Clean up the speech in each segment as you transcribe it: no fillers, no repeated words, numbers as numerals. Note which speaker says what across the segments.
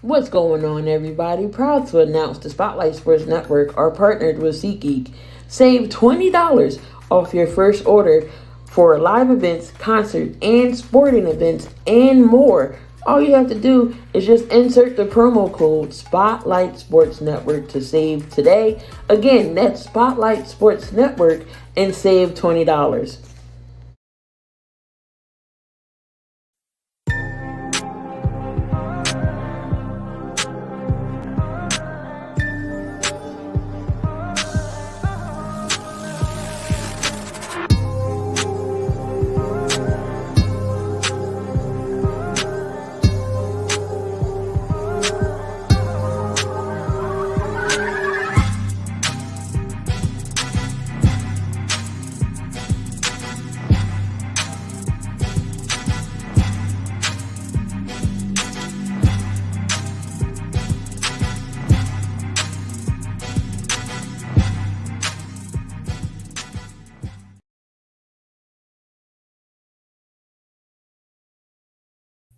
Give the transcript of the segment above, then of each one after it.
Speaker 1: What's going on, everybody? Proud to announce the Spotlight Sports Network are partnered with SeatGeek. Save $20 off your first order for live events, concerts, and sporting events, and more. All you have to do is just insert the promo code Spotlight Sports Network to save today. Again, that's Spotlight Sports Network and save $20.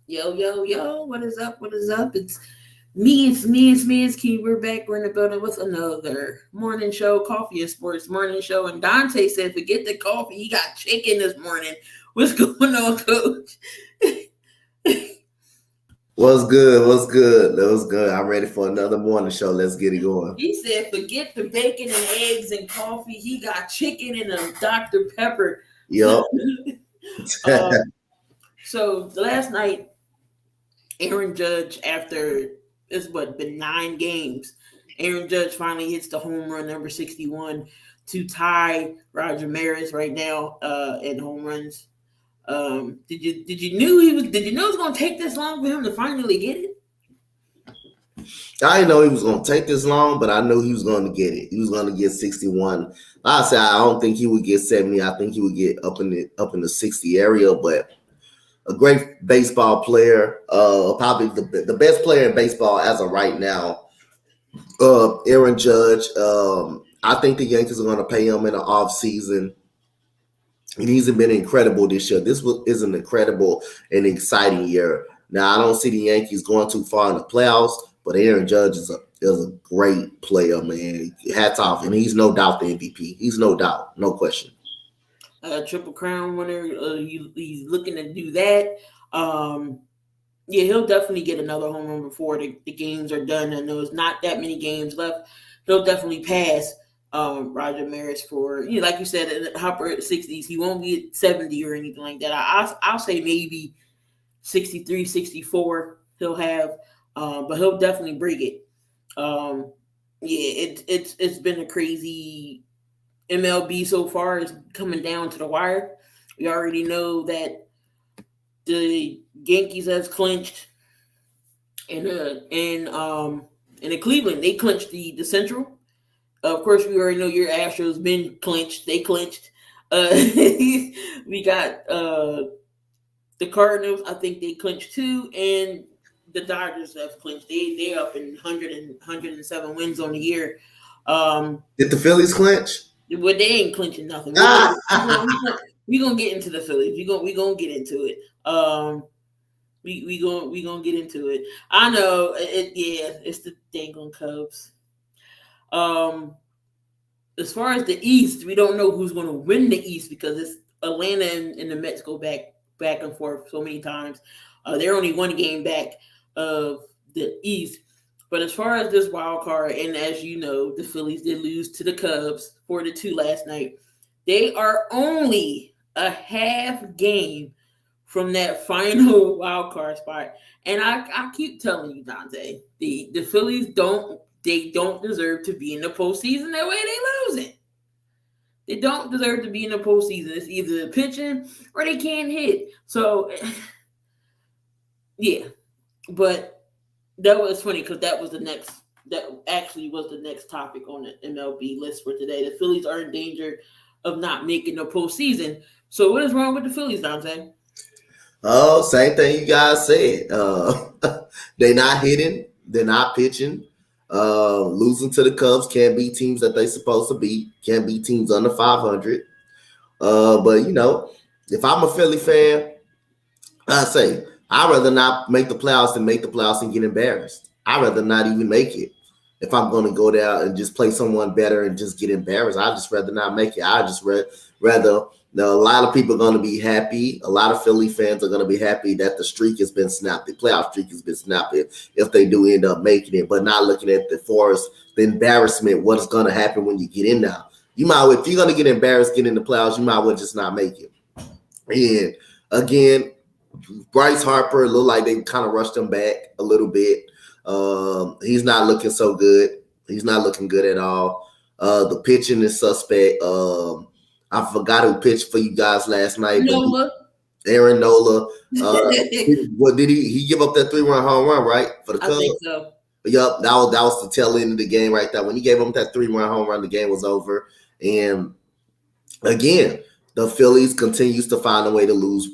Speaker 1: Yo, yo, yo, what is up? What is up? It's Key. We're back. We're in the building with another morning show, Coffee and Sports Morning Show. And Dante said, forget the coffee. He got chicken this morning. What's going on, Coach?
Speaker 2: What's good? What's good? That was good. I'm ready for another morning show. Let's get it going.
Speaker 1: He said, forget the bacon and eggs and coffee. He got chicken and a Dr. Pepper.
Speaker 2: Yup.
Speaker 1: So last night, Aaron Judge, after it's been 9 games, Aaron Judge finally hits the home run number 61 to tie Roger Maris right now in home runs. Did you know it was going to take this long for him to finally get it?
Speaker 2: I didn't know he was going to take this long, but I knew he was going to get it. He was going to get 61. I said I don't think he would get 70. I think he would get up in the 60 area, but a great baseball player, probably the best player in baseball as of right now, Aaron Judge. I think the Yankees are going to pay him in the offseason. And he's been incredible this year. This is an incredible and exciting year. Now, I don't see the Yankees going too far in the playoffs, but Aaron Judge is a great player, man. Hats off. And he's no doubt the MVP. He's no doubt. No question.
Speaker 1: Triple Crown winner. He's looking to do that. Yeah, he'll definitely get another home run before the games are done. I know there's not that many games left. He'll definitely pass Roger Maris for, like you said, in the upper 60s. He won't be at 70 or anything like that. I'll say maybe 63, 64 he'll have, but he'll definitely break it. It's been a crazy MLB so far. Is coming down to the wire. We already know that the Yankees has clinched, and in Cleveland they clinched the Central. Of course, we already know your Astros been clinched. They clinched. We got the Cardinals. I think they clinched too, and the Dodgers have clinched. They up in 107 wins on the year.
Speaker 2: Did the Phillies clinch?
Speaker 1: Well, they ain't clinching nothing. We gonna get into the Phillies. We gonna get into it. We gonna get into it. I know it. Yeah, it's the dangling Cubs. As far as the East, we don't know who's gonna win the East because it's Atlanta and the Mets go back and forth so many times. They're only one game back of the East. But as far as this wild card, and as you know, the Phillies did lose to the Cubs 4-2 last night. They are only a half game from that final wild card spot. And I keep telling you, Dante, the Phillies don't deserve to be in the postseason that way they lose it. They don't deserve to be in the postseason. It's either the pitching or they can't hit. So, yeah. But that was funny because that actually was the next topic on the MLB list for today. The Phillies are in danger of not making the postseason. So what is wrong with the Phillies, Dante?
Speaker 2: Oh, same thing you guys said. They're not hitting. They're not pitching. Losing to the Cubs can't beat teams that they're supposed to beat. Can't beat teams under 500. But, if I'm a Philly fan, I say I'd rather not make the playoffs than make the playoffs and get embarrassed. I'd rather not even make it. If I'm going to go there and just play someone better and just get embarrassed, I'd just rather not make it. I just rather. Now, a lot of people are going to be happy. A lot of Philly fans are going to be happy that the streak has been snapped. The playoff streak has been snapped if they do end up making it, but not looking at the forest, the embarrassment, what's going to happen when you get in now. You might, if you're going to get embarrassed getting in the playoffs, you might well just not make it. And again, Bryce Harper looked like they kind of rushed him back a little bit. He's not looking so good. He's not looking good at all. The pitching is suspect. I forgot who pitched for you guys last night, but
Speaker 1: Nola.
Speaker 2: Aaron Nola. What did he? He give up that 3-run home run, right, for the
Speaker 1: I think
Speaker 2: Cubs?
Speaker 1: so.
Speaker 2: Yep, that was the tail end of the game right there. When he gave him that 3-run home run, the game was over. And again, the Phillies continues to find a way to lose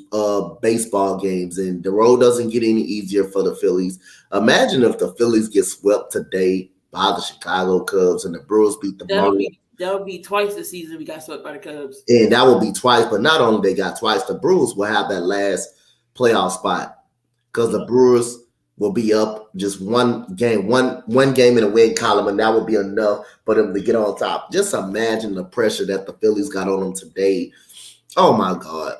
Speaker 2: baseball games, and the road doesn't get any easier for the Phillies. Imagine if the Phillies get swept today by the Chicago Cubs and the Brewers beat the Marlins.
Speaker 1: That'll be twice this season we got swept by the Cubs.
Speaker 2: And that will be twice, but not only they got twice, the Brewers will have that last playoff spot because the Brewers will be up just one game in a win column, and that will be enough for them to get on top. Just imagine the pressure that the Phillies got on them today. Oh my God.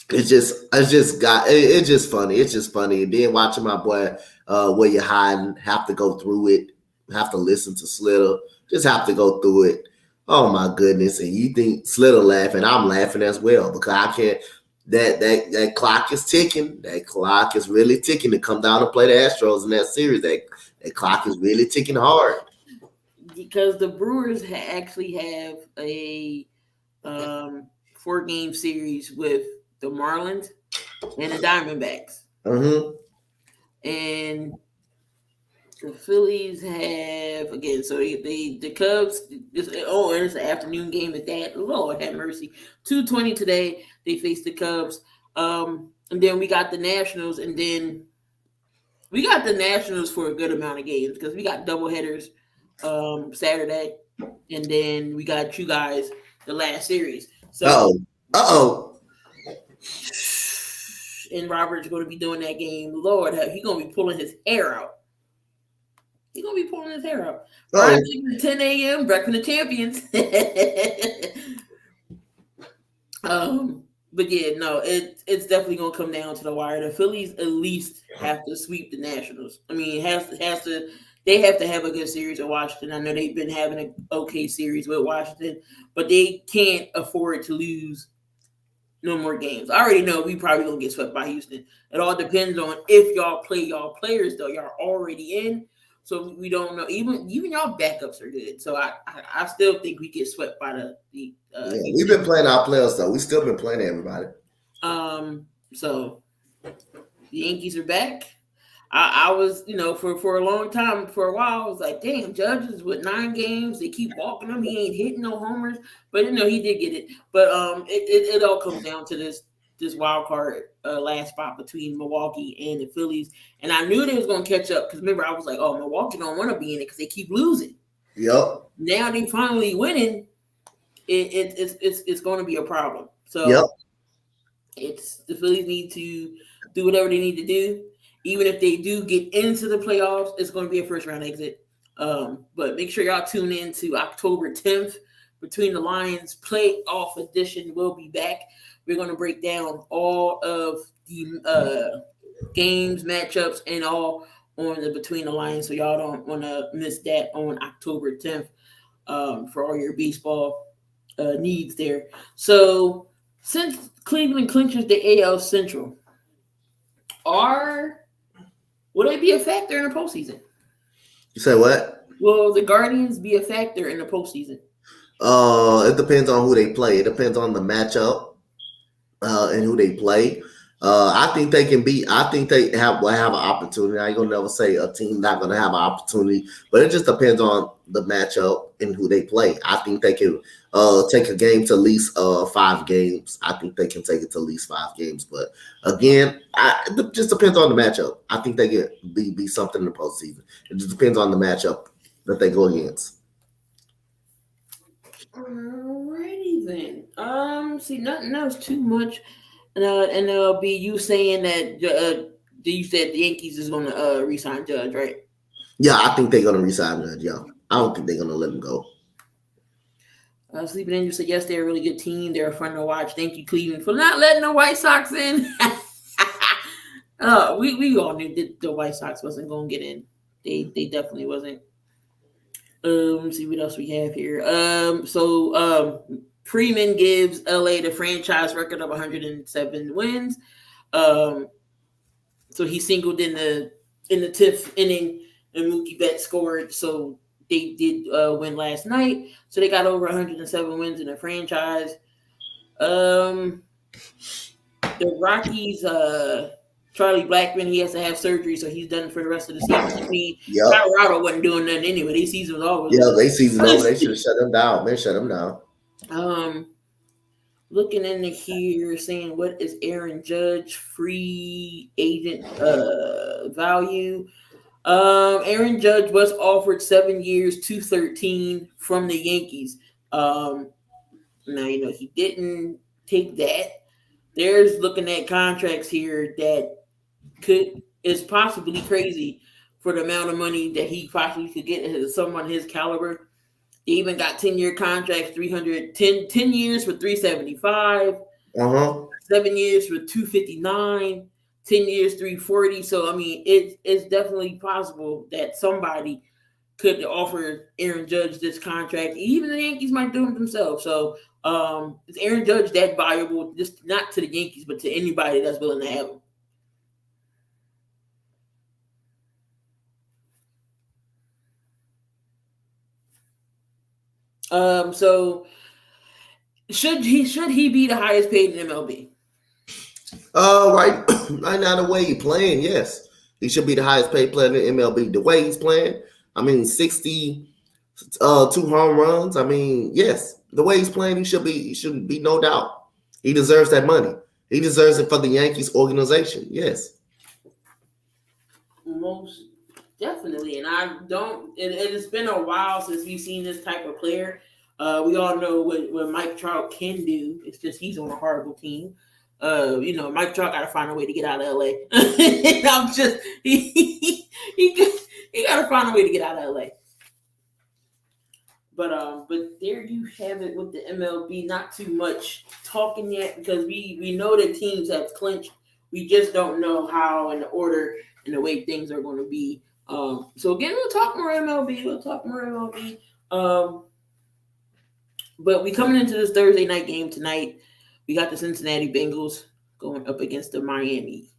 Speaker 2: It's just funny. It's just funny. And then watching my boy where you hiding, have to go through it, have to listen to Slitter, just have to go through it. Oh my goodness. And you think Slitter laughing, I'm laughing as well because I can't that clock is ticking. That clock is really ticking to come down and play the Astros in that series. That clock is really ticking hard.
Speaker 1: Because the Brewers actually have a 4-game series with the Marlins and the Diamondbacks.
Speaker 2: Mm-hmm.
Speaker 1: And the Phillies have again, so the Cubs. And it's an afternoon game at that. Lord have mercy. 2:20 today. They face the Cubs. And then we got the Nationals, and then we got the Nationals for a good amount of games because we got doubleheaders Saturday, and then we got you guys the last series. So, and Robert's going to be doing that game. Lord, he's going to be pulling his hair out. He's going to be pulling his hair out. Right, 10 a.m. Breakfast of Champions. But yeah, no, it's definitely going to come down to the wire. The Phillies at least have to sweep the Nationals. I mean, they have to have a good series with Washington. I know they've been having an okay series with Washington, but they can't afford to lose no more games. I already know we probably gonna get swept by Houston. It all depends on if y'all play y'all players though. Y'all already in, so we don't know. Even y'all backups are good. So I still think we get swept by the.
Speaker 2: We've been playing our players though. We still been playing everybody.
Speaker 1: So the Yankees are back. I was, for a long time, for a while, I was like, damn, Judges with 9 games, they keep walking him. He ain't hitting no homers, but he did get it. But it all comes down to this wild card last spot between Milwaukee and the Phillies, and I knew they was gonna catch up because remember I was like, oh, Milwaukee don't want to be in it because they keep losing.
Speaker 2: Yep.
Speaker 1: Now they finally winning. It's going to be a problem. So
Speaker 2: yep.
Speaker 1: It's the Phillies need to do whatever they need to do. Even if they do get into the playoffs, it's going to be a first round exit. But make sure y'all tune in to October 10th. Between the Lions playoff edition will be back. We're going to break down all of the games, matchups, and all on the Between the Lions. So y'all don't want to miss that on October 10th for all your baseball needs there. So since Cleveland clinches the AL Central, will they be a factor in the postseason?
Speaker 2: You say what?
Speaker 1: Will the Guardians be a factor in the postseason?
Speaker 2: It depends on who they play. It depends on the matchup and who they play. I think they can be. I think they have an opportunity. I ain't gonna never say a team not gonna have an opportunity, but it just depends on the matchup and who they play. I think they can take a game to at least 5 games. I think they can take it to at least 5 games. But again, it just depends on the matchup. I think they can be something in the postseason. It just depends on the matchup that they go against.
Speaker 1: Alrighty then. See, nothing else too much. And it'll be you saying that you said the Yankees is going to re-sign Judge, right?
Speaker 2: Yeah, I think they're gonna resign him. Yeah, I don't think they're gonna let him go.
Speaker 1: Sleeping Angels said yes, they're a really good team. They're fun to watch. Thank you, Cleveland, for not letting the White Sox in. We all knew that the White Sox wasn't going to get in. They definitely wasn't. Let's see what else we have here. Freeman gives LA the franchise record of 107 wins. Um, so he singled in the 10th inning, and Mookie Betts scored. So they did win last night. So they got over 107 wins in the franchise. Um, the Rockies, Charlie Blackmon, he has to have surgery, so he's done for the rest of the season. I mean,
Speaker 2: Yep.
Speaker 1: Colorado wasn't doing nothing anyway. Their season was always
Speaker 2: Yeah, they season over.
Speaker 1: over.
Speaker 2: They should have shut him down. Man, shut him down.
Speaker 1: um, Looking into here, saying what is Aaron Judge free agent value? Aaron Judge was offered 7 years, 213 from the Yankees. Now he didn't take that. There's looking at contracts here that is possibly crazy for the amount of money that he possibly could get as someone his caliber. They even got 10-year contracts, 10 years for 375,
Speaker 2: Uh-huh.
Speaker 1: 7 years for 259, 10 years 340. So I mean, it's definitely possible that somebody could offer Aaron Judge this contract. Even the Yankees might do it themselves. So is Aaron Judge that valuable? Just not to the Yankees, but to anybody that's willing to have him. So should he be the highest paid in MLB?
Speaker 2: Right, right now the way he's playing, yes, he should be the highest paid player in MLB. The way he's playing, I mean, 62 home runs. I mean, yes, the way he's playing, he should be. He shouldn't be no doubt. He deserves that money. He deserves it for the Yankees organization. Yes.
Speaker 1: Most definitely, and I don't. It's been a while since we've seen this type of player. We all know what Mike Trout can do. It's just he's on a horrible team. Mike Trout got to find a way to get out of LA. I'm just he got to find a way to get out of LA. But there you have it with the MLB. Not too much talking yet because we know that teams have clinched. We just don't know how and the order and the way things are going to be. So again, we'll talk more MLB. But we coming into this Thursday night game tonight. We got the Cincinnati Bengals going up against the Miami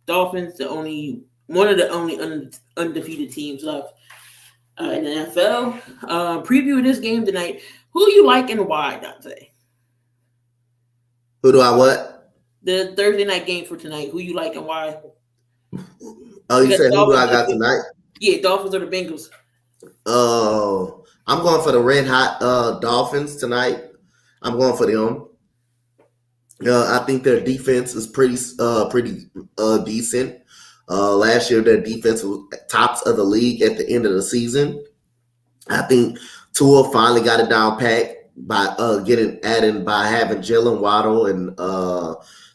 Speaker 1: Dolphins, one of the only undefeated teams left in the NFL. Preview of this game tonight. Who you like and why, Dante?
Speaker 2: Who do I what?
Speaker 1: The Thursday night game for tonight. Who you like and why?
Speaker 2: Oh, you said who do I got tonight?
Speaker 1: Yeah, Dolphins or the Bengals.
Speaker 2: Oh, I'm going for the red hot Dolphins tonight. I'm going for them. I think their defense is pretty decent. Last year, their defense was tops of the league at the end of the season. I think Tua finally got it down pat by by having Jalen Waddle and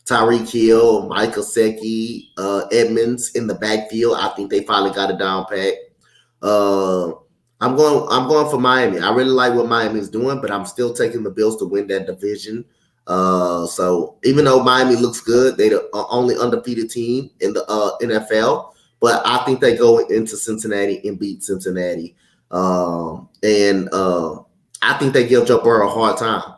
Speaker 2: Tyreek Hill, Michael Gesicki, Edmonds in the backfield. I think they finally got it down pat. I'm going for Miami. I really like what Miami is doing, but I'm still taking the Bills to win that division. So even though Miami looks good, they're the only undefeated team in the NFL. But I think they go into Cincinnati and beat Cincinnati. I think they give Joe Burrow a hard time.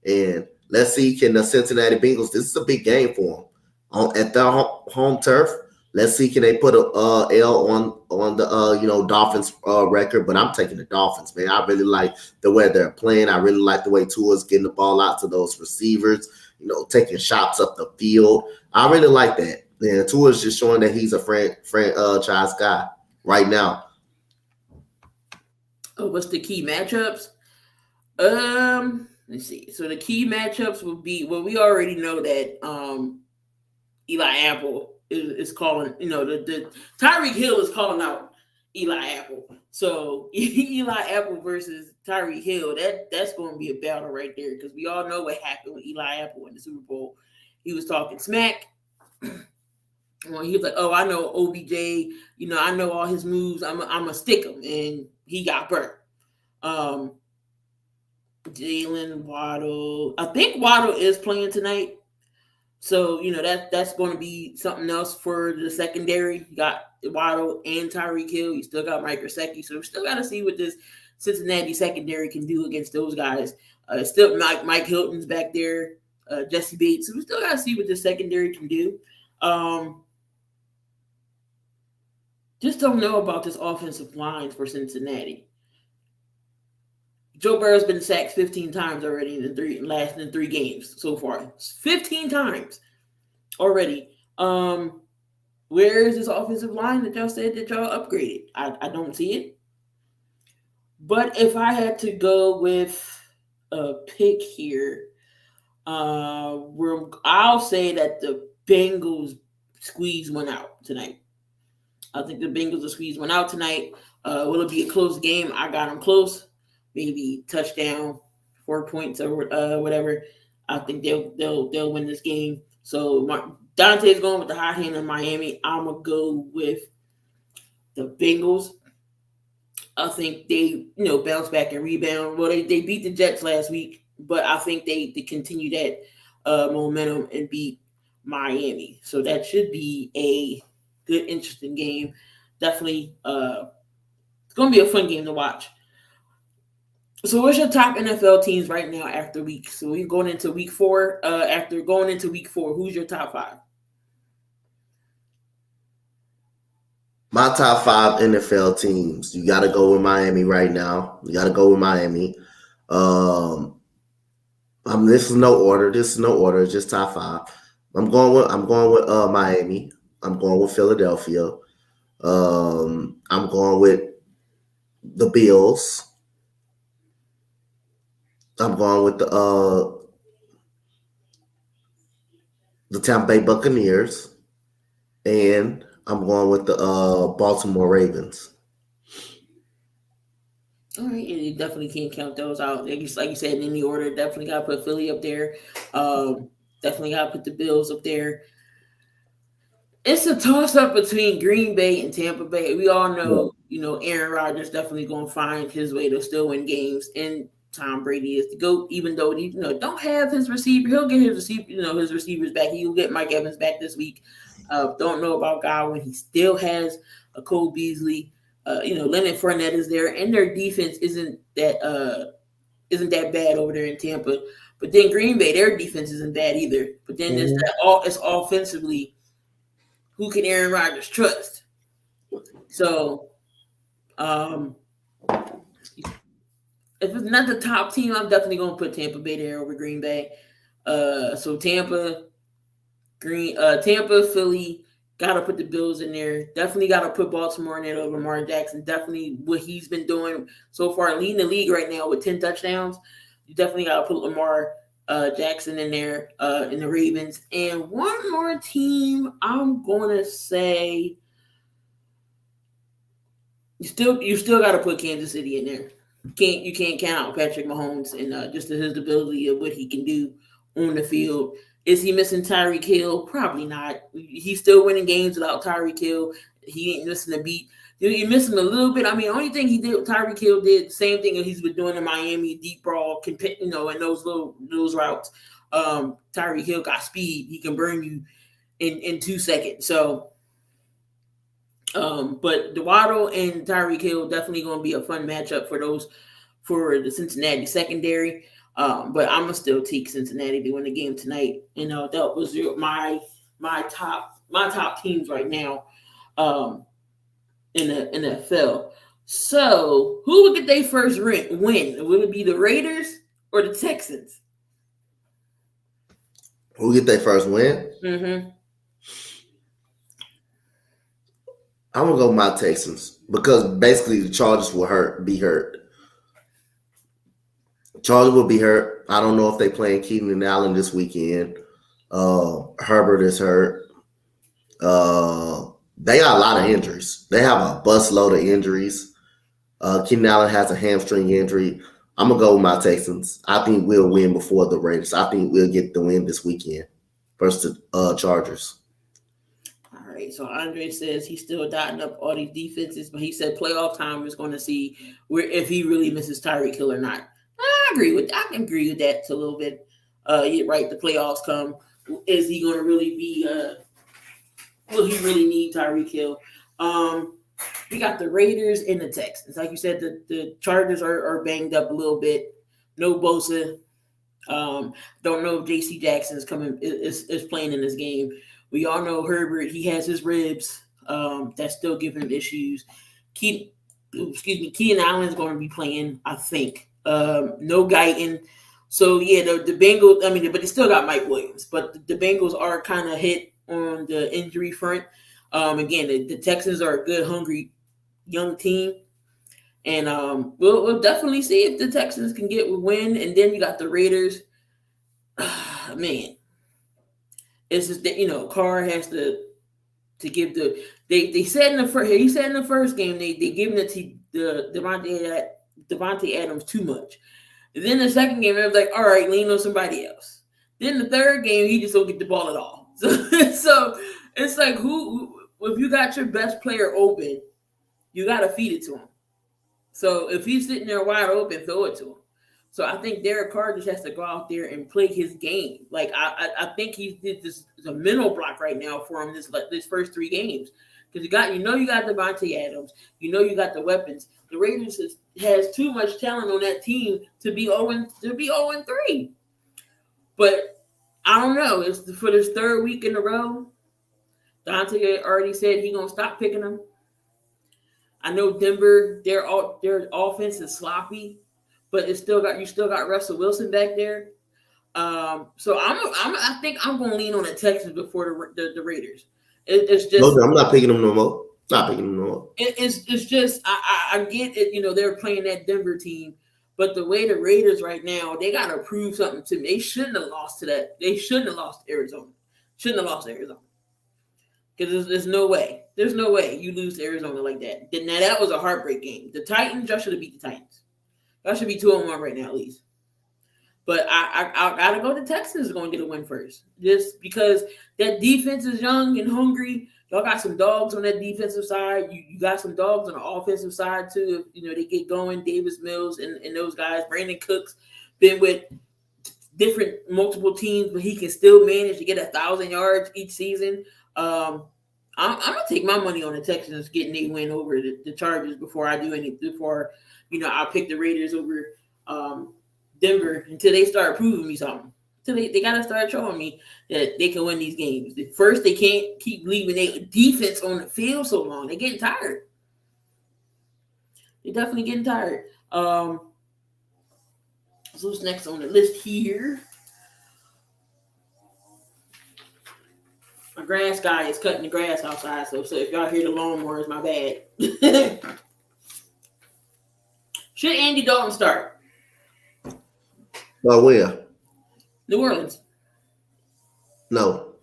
Speaker 2: And let's see, can the Cincinnati Bengals? This is a big game for them at their home turf. Let's see, can they put a L on the Dolphins record? But I'm taking the Dolphins, man. I really like the way they're playing. I really like the way Tua's getting the ball out to those receivers. Taking shots up the field. I really like that. And Tua's just showing that he's a franchise guy right now.
Speaker 1: Oh, what's the key matchups? Let's see. So the key matchups will be we already know that Eli Apple is calling, the Tyreek Hill is calling out Eli Apple. So Eli Apple versus Tyreek Hill, that's going to be a battle right there because we all know what happened with Eli Apple in the Super Bowl. He was talking smack. Well, he was like, "Oh, I know OBJ. I know all his moves. I'm a stick him," and he got burnt. Um, Jalen Waddle. I think Waddle is playing tonight. So that's going to be something else for the secondary. You got Waddle and Tyreek Hill. You still got Mike Gesicki. So we still got to see what this Cincinnati secondary can do against those guys. Still Mike Hilton's back there, Jesse Bates. So we still got to see what the secondary can do. Just don't know about this offensive line for Cincinnati. Joe Burrow's been sacked 15 times already in the three games so far. 15 times already. Where is this offensive line that y'all said that y'all upgraded? I don't see it. But if I had to go with a pick here, I'll say that the Bengals squeeze one out tonight. I think the Bengals will squeeze one out tonight. Will it be a close game? I got them close. Maybe touchdown, 4 points or whatever. I think they'll win this game. So Dante's going with the hot hand in Miami. I'm gonna go with the Bengals. I think they bounce back and rebound. Well, they beat the Jets last week, but I think they continue that momentum and beat Miami. So that should be a good, interesting game. Definitely, it's gonna be a fun game to watch. So, what's your top NFL teams right now after week? So, we're going into week 4. After going into week 4, who's your top 5?
Speaker 2: My top 5 NFL teams. You got to go with Miami right now. You got to go with Miami. This is no order. It's just top 5. I'm going with Miami. I'm going with Philadelphia. I'm going with the Bills. I'm going with the Tampa Bay Buccaneers, and I'm going with the Baltimore Ravens.
Speaker 1: All right, and you definitely can't count those out. Like you said, in any order, definitely got to put Philly up there. Definitely got to put the Bills up there. It's a toss up between Green Bay and Tampa Bay. We all know, Aaron Rodgers definitely going to find his way to still win games, and Tom Brady is the GOAT. Even though he, don't have his receiver, he'll get his receivers back. He'll get Mike Evans back this week. Don't know about Godwin. He still has a Cole Beasley. Leonard Fournette is there, and their defense isn't that bad over there in Tampa. But then Green Bay, their defense isn't bad either. But then it's offensively. Who can Aaron Rodgers trust? So, if it's not the top team, I'm definitely going to put Tampa Bay there over Green Bay. So Tampa, Philly, got to put the Bills in there. Definitely got to put Baltimore in there over Lamar Jackson. Definitely what he's been doing so far, leading the league right now with 10 touchdowns. You definitely got to put Lamar Jackson in there, in the Ravens. And one more team, I'm going to say you still got to put Kansas City in there. You can't count out Patrick Mahomes and just his ability of what he can do on the field. Is he missing Tyreek Hill? Probably not. He's still winning games without Tyreek Hill. He ain't missing a beat. You miss him a little bit. I mean, the only thing he did, Tyreek Hill did, same thing that he's been doing in Miami, deep brawl, and those routes. Tyreek Hill got speed. He can burn you in 2 seconds. So, but Waddle and Tyreek Hill definitely going to be a fun matchup for the Cincinnati secondary. But I'm gonna still take Cincinnati to win the game tonight. That was my top teams right now. In the NFL. So, who would get their first win? Would it be the Raiders or the Texans?
Speaker 2: Who get their first win?
Speaker 1: Mm-hmm.
Speaker 2: I'm gonna go with my Texans because basically the Chargers will be hurt. Chargers will be hurt. I don't know if they playing Keenan Allen this weekend. Herbert is hurt. They got a lot of injuries. They have a busload of injuries. Keenan Allen has a hamstring injury. I'm going to go with my Texans. I think we'll win before the Raiders. I think we'll get the win this weekend versus the Chargers.
Speaker 1: All right. So Andre says he's still dotting up all these defenses, but he said playoff time is going to see where if he really misses Tyreek Hill or not. I can agree with that a little bit. You're right. The playoffs come. Is he going to really be? Will he really need Tyreek Hill? We got the Raiders and the Texans. Like you said, the Chargers are banged up a little bit. No Bosa. Don't know if J.C. Jackson is playing in this game. We all know Herbert. He has his ribs. That's still giving him issues. Keenan Allen's going to be playing, I think. No Guyton. So yeah, the Bengals. I mean, but they still got Mike Williams. But the Bengals are kind of hit on the injury front. Again, the Texans are a good, hungry young team. And we'll definitely see if the Texans can get a win. And then you got the Raiders. Man, it's just that Carr has to give the they said in the first he said in the first game they give the Devontae Adams too much. And then the second game it was like, all right, lean on somebody else. Then the third game he just don't get the ball at all. So it's like who if you got your best player open, you got to feed it to him. So if he's sitting there wide open, throw it to him. So I think Derek Carr just has to go out there and play his game. Like I think he did this a mental block right now for him this first 3 games because you got Devontae Adams, you got the weapons. The Raiders has too much talent on that team to be 0-3. But I don't know. It's for this 3rd week in a row. Dante already said he's gonna stop picking them. I know Denver, their offense is sloppy, but you still got Russell Wilson back there. So I think I'm gonna lean on the Texans before the Raiders. It's just
Speaker 2: no, I'm not picking them no more. Not picking them no more.
Speaker 1: It's just I get it. They're playing that Denver team, but the way the Raiders right now, they gotta prove something to me. They shouldn't have lost to that. They shouldn't have lost to Arizona. Shouldn't have lost to Arizona. Because there's no way. There's no way you lose to Arizona like that. Now, that was a heartbreak game. The Titans, y'all should have beat the Titans. Y'all should be 2-1 right now, at least. But I got to go to Texas is going to get a win first. Just because that defense is young and hungry. Y'all got some dogs on that defensive side. You got some dogs on the offensive side, too. If, they get going. Davis Mills and those guys. Brandon Cooks been with multiple teams, but he can still manage to get 1,000 yards each season. I'm gonna take my money on the Texans getting a win over the Chargers before I do anything. Before I'll pick the Raiders over Denver until they start proving me something. Until they gotta start showing me that they can win these games. First, they can't keep leaving their defense on the field so long. They're getting tired. They're definitely getting tired. So what's next on the list here? My grass guy is cutting the grass outside, so if y'all hear the lawnmowers, my bad. Should Andy Dalton start?
Speaker 2: Where?
Speaker 1: New Orleans.
Speaker 2: No.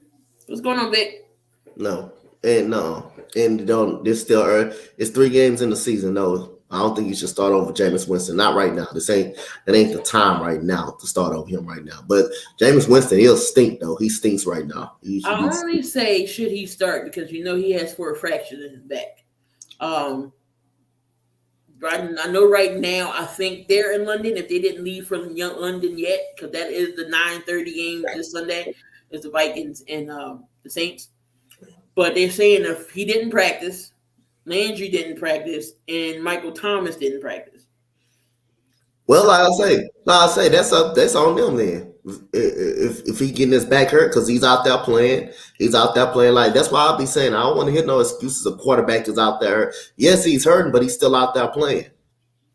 Speaker 1: What's going on, Vic?
Speaker 2: No. And don't. This still early. It's 3 games in the season. No, I don't think you should start over Jameis Winston. Not right now. That ain't the time right now to start over him right now. But Jameis Winston, he'll stink though. He stinks right now.
Speaker 1: I only say should he start because he has 4 fractures in his back. I know right now. I think they're in London. If they didn't leave from London yet, because that is the 9:30 game this Sunday, is the Vikings and the Saints. But they're saying if he didn't practice, Landry didn't practice, and Michael Thomas didn't practice.
Speaker 2: Well, I'll say that's on them then. If he getting his back hurt because he's out there playing, like that's why I'll be saying I don't want to hear no excuses. A quarterback is out there. Yes, he's hurting, but he's still out there playing.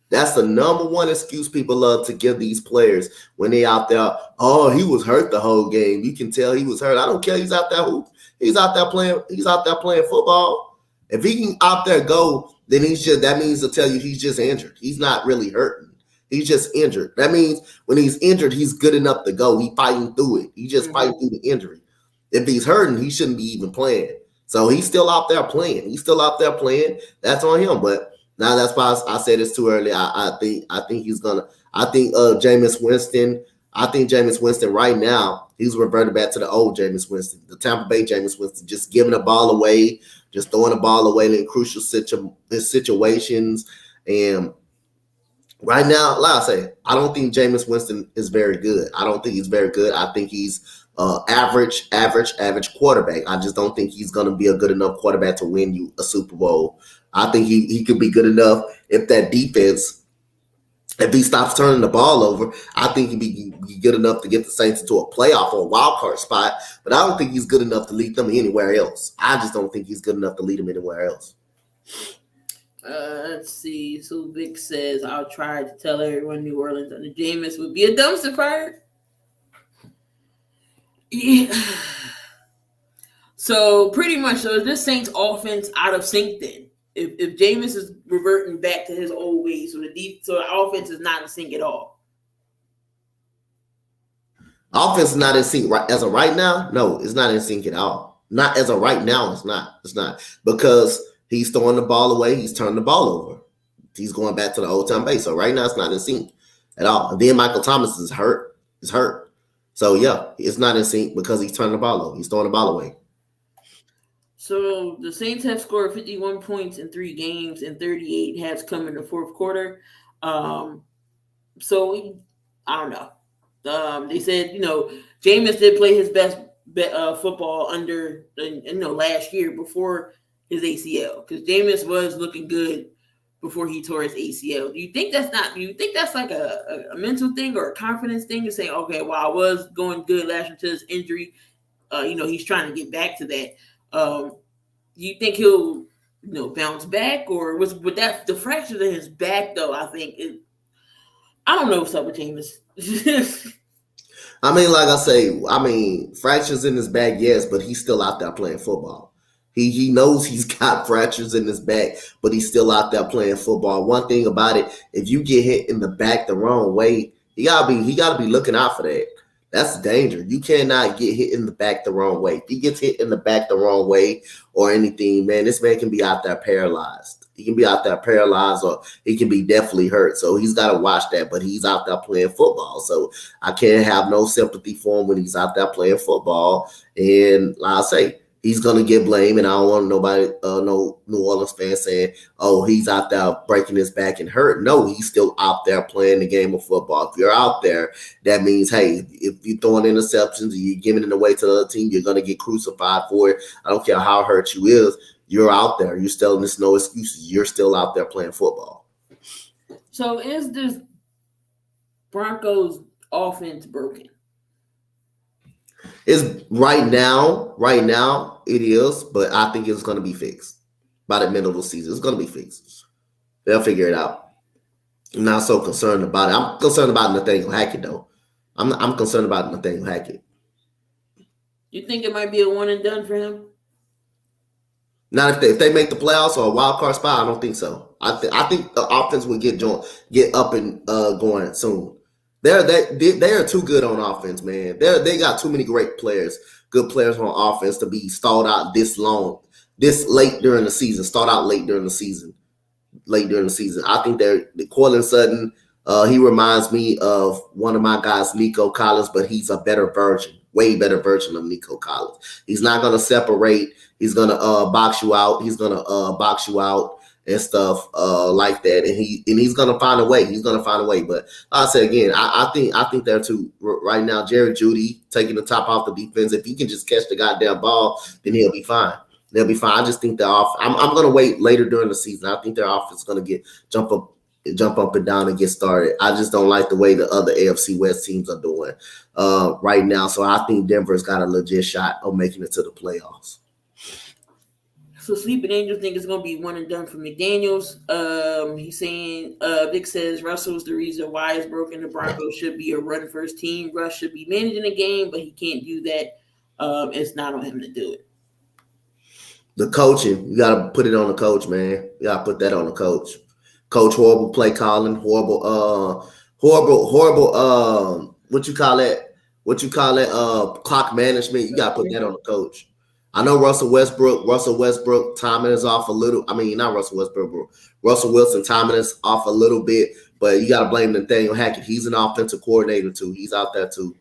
Speaker 2: That's the number one excuse people love to give these players when they out there. Oh, he was hurt the whole game. You can tell he was hurt. I don't care. He's out there hoop. He's out there playing. He's out there playing football. If he can out there go, then that means to tell you he's just injured. He's not really hurting. He's just injured. That means when he's injured, he's good enough to go. He's fighting through it. He's just fighting through the injury. If he's hurting, he shouldn't be even playing. So he's still out there playing. That's on him. But now that's why I said it's too early. I think he's gonna. I think Jameis Winston. I think Jameis Winston right now, he's reverted back to the old Jameis Winston, the Tampa Bay Jameis Winston, just giving the ball away, just throwing the ball away in crucial situations. And right now, like I say, I don't think Jameis Winston is very good. I don't think he's very good. I think he's average quarterback. I just don't think he's going to be a good enough quarterback to win you a Super Bowl. I think he could be good enough if that defense, if he stops turning the ball over, I think he'd be good enough to get the Saints into a playoff or a wild card spot. But I don't think he's good enough to lead them anywhere else. I just don't think he's good enough to lead them anywhere else.
Speaker 1: Let's see. So Vic says, I'll try to tell everyone New Orleans under Jameis would be a dumpster fire. Yeah. So pretty much, so is this Saints offense out of sync then? If Jameis is reverting back to his old ways, so the offense is not in sync at all.
Speaker 2: Offense is not in sync as of right now. No, it's not in sync at all. Not as of right now. It's not. It's not because he's throwing the ball away. He's turning the ball over. He's going back to the old time base. So right now, it's not in sync at all. And then Michael Thomas is hurt. Is hurt. So yeah, it's not in sync because he's turning the ball over. He's throwing the ball away.
Speaker 1: So the Saints have scored 51 points in 3 games, and 38 has come in the fourth quarter. So I don't know. They said, Jameis did play his best football under, last year before his ACL, because Jameis was looking good before he tore his ACL. Do you think that's like a mental thing or a confidence thing to say, okay, well, I was going good last year to his injury. He's trying to get back to that. Do you think he'll, bounce back, or was with that the fracture in his back though? I don't know what's up with Jameis.
Speaker 2: I mean, like I say, fractures in his back, yes, but he's still out there playing football. He knows he's got fractures in his back, but he's still out there playing football. One thing about it, if you get hit in the back the wrong way, he gotta be looking out for that. That's danger. You cannot get hit in the back the wrong way. If he gets hit in the back the wrong way or anything, man, this man can be out there paralyzed. He can be out there paralyzed, or he can be definitely hurt. So he's got to watch that. But he's out there playing football, so I can't have no sympathy for him when he's out there playing football. And like I say, he's gonna get blamed, and I don't want nobody, no New Orleans fans saying, "Oh, he's out there breaking his back and hurt." No, he's still out there playing the game of football. If you're out there, that means, hey, if you're throwing interceptions and you're giving it away to the other team, you're gonna get crucified for it. I don't care how hurt you is. You're out there. You're still, there's no excuses. You're still out there playing football.
Speaker 1: So is this Broncos offense broken?
Speaker 2: It's right now it is, but I think it's going to be fixed by the middle of the season. It's going to be fixed. They'll figure it out. I'm not so concerned about it. I'm concerned about Nathaniel Hackett, though. I'm concerned about Nathaniel Hackett.
Speaker 1: You think it might be a one and done for him?
Speaker 2: Not if they make the playoffs or a wild card spot. I don't think so. I think the offense will get up and going soon. They are too good on offense, man. They got too many great players, good players on offense to be stalled out this late during the season. Start out late during the season. I think the Cortland Sutton. He reminds me of one of my guys, Nico Collins, but he's a better version, way better version of Nico Collins. He's not going to separate. He's going to box you out. He's going to box you out and stuff like that. And he's going to find a way. But I say again, I think there too right now. Jerry Jeudy taking the top off the defense. If he can just catch the goddamn ball, then he'll be fine. They'll be fine. I just think I'm going to wait later during the season. I think their offense is going to jump up and down and get started. I just don't like the way the other AFC West teams are doing right now. So I think Denver's got a legit shot of making it to the playoffs.
Speaker 1: So Sleeping Angels think it's going to be one and done for McDaniels. He's saying, Vic says Russell's the reason why it's broken. The Broncos should be a run-first team. Russ should be managing the game, but he can't do that. It's not on him to do it.
Speaker 2: The coaching, you got to put it on the coach, man. You got to put that on the coach. Coach, horrible play calling, horrible, what you call it, clock management. You got to put that on the coach. I know Russell Westbrook timing is off a little. I mean, not Russell Westbrook, but Russell Wilson timing is off a little bit, But you got to blame Nathaniel Hackett. He's an offensive coordinator too. He's out there too.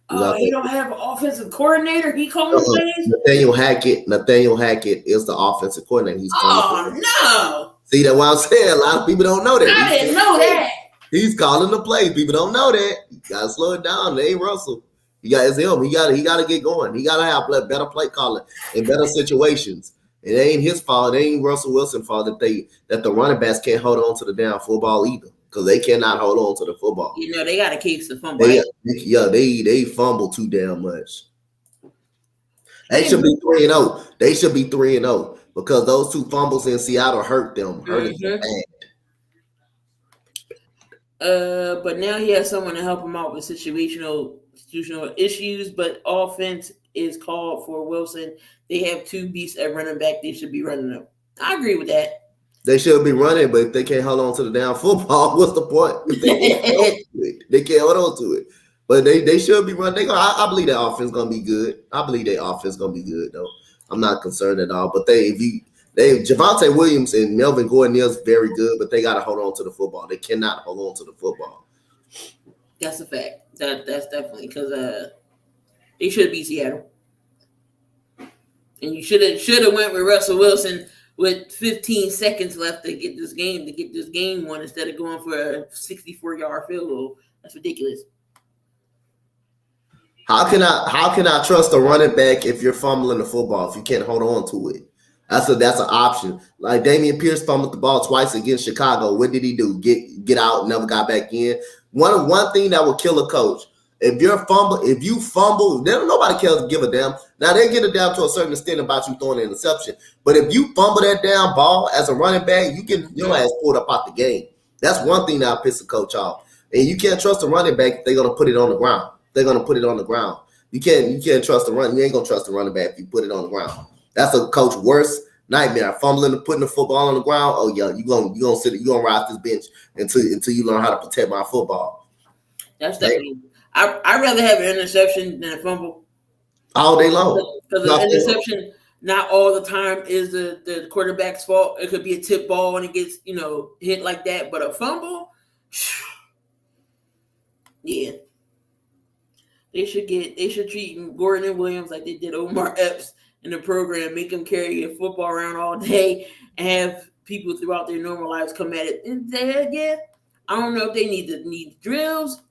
Speaker 2: He's
Speaker 1: Oh,
Speaker 2: out
Speaker 1: he
Speaker 2: there.
Speaker 1: don't have an offensive coordinator. He calling the plays.
Speaker 2: Nathaniel Hackett is the offensive coordinator. He's calling.
Speaker 1: Oh no!
Speaker 2: See that what I'm saying? A lot of people don't know that.
Speaker 1: I didn't know that.
Speaker 2: He's calling the plays. People don't know that. You gotta slow it down. They ain't Russell. He got his him. He gotta get going. He gotta have better play calling in better situations. It ain't his fault. It ain't Russell Wilson's fault that the running backs can't hold on to the damn football either. Because they cannot hold on to the football.
Speaker 1: You know, they gotta keep the fumble.
Speaker 2: They fumble too damn much. They should be 3-0. They should be 3-0 because those 2 fumbles in Seattle hurt them. Hurt them
Speaker 1: bad. But now he has someone to help him out with situational issues. But offense is called for Wilson. They have 2 beasts at running back. They should be running them. I agree with that.
Speaker 2: They should be running, but if they can't hold on to the damn football, what's the point? They can't hold on to it. But they should be running. I believe that offense gonna be good. I believe that offense gonna be good though. I'm not concerned at all. But Javonte Williams and Melvin Gordon is very good, but they gotta hold on to the football. They cannot hold on to the football.
Speaker 1: That's a fact. That's definitely because they should beat Seattle. And you should have went with Russell Wilson with 15 seconds left to get this game won instead of going for a 64-yard field goal. That's ridiculous.
Speaker 2: How can I trust a running back if you're fumbling the football, if you can't hold on to it? That's an option. Like Dameon Pierce fumbled the ball twice against Chicago. What did he do? Get out, never got back in. One thing that will kill a coach. If you fumble, then nobody cares to give a damn. Now they get it down to a certain extent about you throwing an interception. But if you fumble that damn ball as a running back, you get your ass pulled up out the game. That's one thing that'll piss the coach off. And you can't trust a running back if they're gonna put it on the ground. They're gonna put it on the ground. You can't trust the run. You ain't gonna trust the running back if you put it on the ground. That's a coach's worst nightmare. Fumbling and putting the football on the ground. Oh yeah, you gonna ride this bench until you learn how to protect my football.
Speaker 1: That's definitely. I'd rather have an interception than a fumble.
Speaker 2: All day long.
Speaker 1: Because an interception, not all the time is the quarterback's fault. It could be a tip ball and it gets, hit like that. But a fumble, yeah. They should treat Gordon and Williams like they did Omar Epps in the program, make them carry a football around all day and have people throughout their normal lives come at it. And I don't know if they need drills.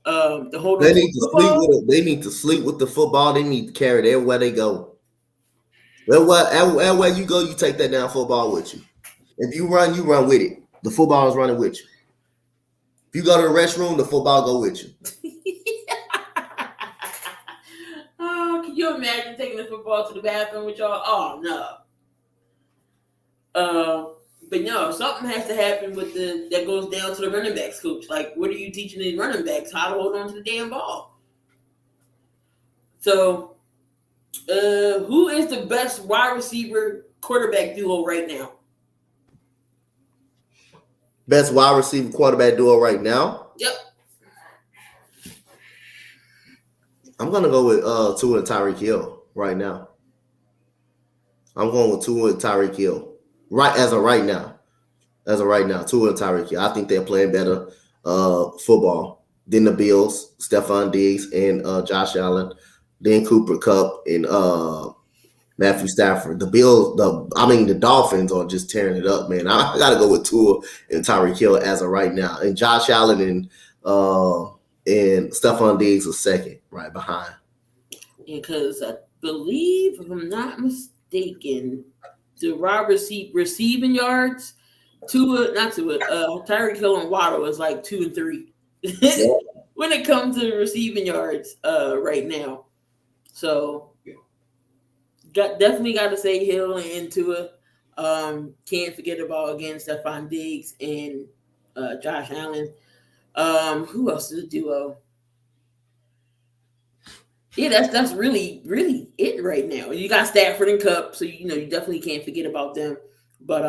Speaker 2: They need to sleep with the football. They need to carry it everywhere they go. Everywhere you go, you take that damn football with you. If you run with it. The football is running with you. If you go to the restroom, the football go with you.
Speaker 1: Oh, can you imagine taking the football to the bathroom with y'all? Oh no. But no, something has to happen that goes down to the running backs coach. Like, what are you teaching these running backs? How to hold on to the damn ball. So, who is the best wide receiver quarterback duo right now?
Speaker 2: Best wide receiver quarterback duo right now?
Speaker 1: Yep.
Speaker 2: I'm gonna go with Tua and Tyreek Hill right now. I'm going with Tua and Tyreek Hill. As of right now, Tua and Tyreek Hill. I think they're playing better football than the Bills, Stephon Diggs and Josh Allen, then Cooper Kupp and Matthew Stafford. The Dolphins are just tearing it up, man. I gotta go with Tua and Tyreek Hill as of right now, and Josh Allen and Stephon Diggs are second, right behind.
Speaker 1: Because I believe, if I'm not mistaken, the wide receiving yards, Tyreek Hill and Waddle is like 2 and 3 when it comes to receiving yards right now. So definitely got to say Hill and Tua. Can't forget about again Stephon Diggs and Josh Allen. Who else is a duo? Yeah, that's really, really it right now. You got Stafford and Kupp, so you definitely can't forget about them. But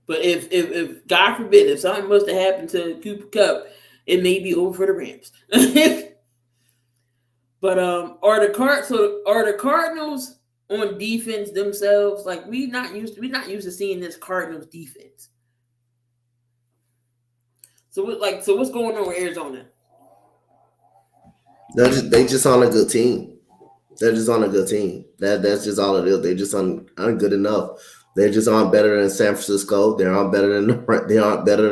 Speaker 1: if God forbid, if something was to happen to Cooper Kupp, it may be over for the Rams. But are the Cardinals on defense themselves? Like we're not used to seeing this Cardinals defense. So what's going on with Arizona?
Speaker 2: They just on a good team. They're just on a good team. That's just all it is. They just aren't good enough. They just aren't better than San Francisco. They aren't better than the Rams. They aren't better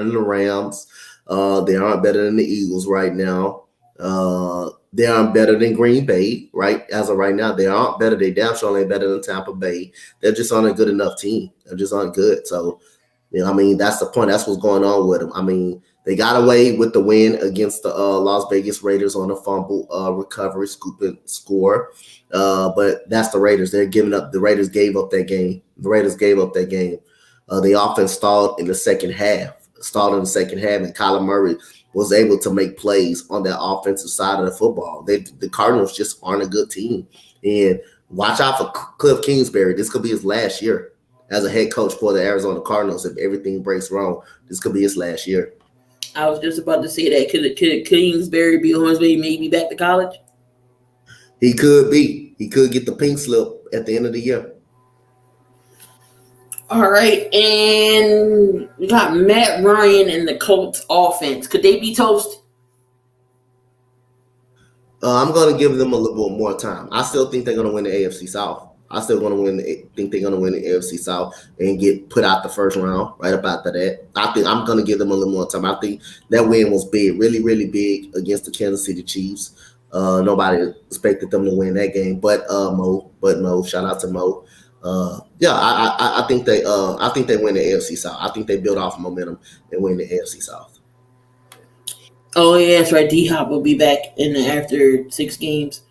Speaker 2: than the Eagles right now. They aren't better than Green Bay right as of right now. They aren't better. They damn sure ain't better than Tampa Bay. They're just on a good enough team. They're just aren't good. So I mean, that's the point. That's what's going on with them. I mean, they got away with the win against the Las Vegas Raiders on a fumble recovery, scooping score. But that's the Raiders. They're giving up. The Raiders gave up that game. The Raiders gave up that game. The offense stalled in the second half. And Kyler Murray was able to make plays on that offensive side of the football. The Cardinals just aren't a good team. And watch out for Cliff Kingsbury. This could be his last year as a head coach for the Arizona Cardinals. If everything breaks wrong, this could be his last year.
Speaker 1: I was just about to say that. Could Kingsbury be on his way maybe back to college?
Speaker 2: He could be. He could get the pink slip at the end of the year.
Speaker 1: All right, and we got Matt Ryan and the Colts offense. Could they be toast?
Speaker 2: I'm going to give them a little bit more time. I still think they're going to win the AFC South. I still going to think they're going to win the AFC South and get put out the first round right about that. I think I'm going to give them a little more time. I think that win was big, really, really big against the Kansas City Chiefs. Nobody expected them to win that game, but Mo, shout out to Mo. Yeah, I think they win the AFC South. I think they build off momentum and win the AFC South.
Speaker 1: Oh yeah, that's right. D Hop will be back in after 6 games.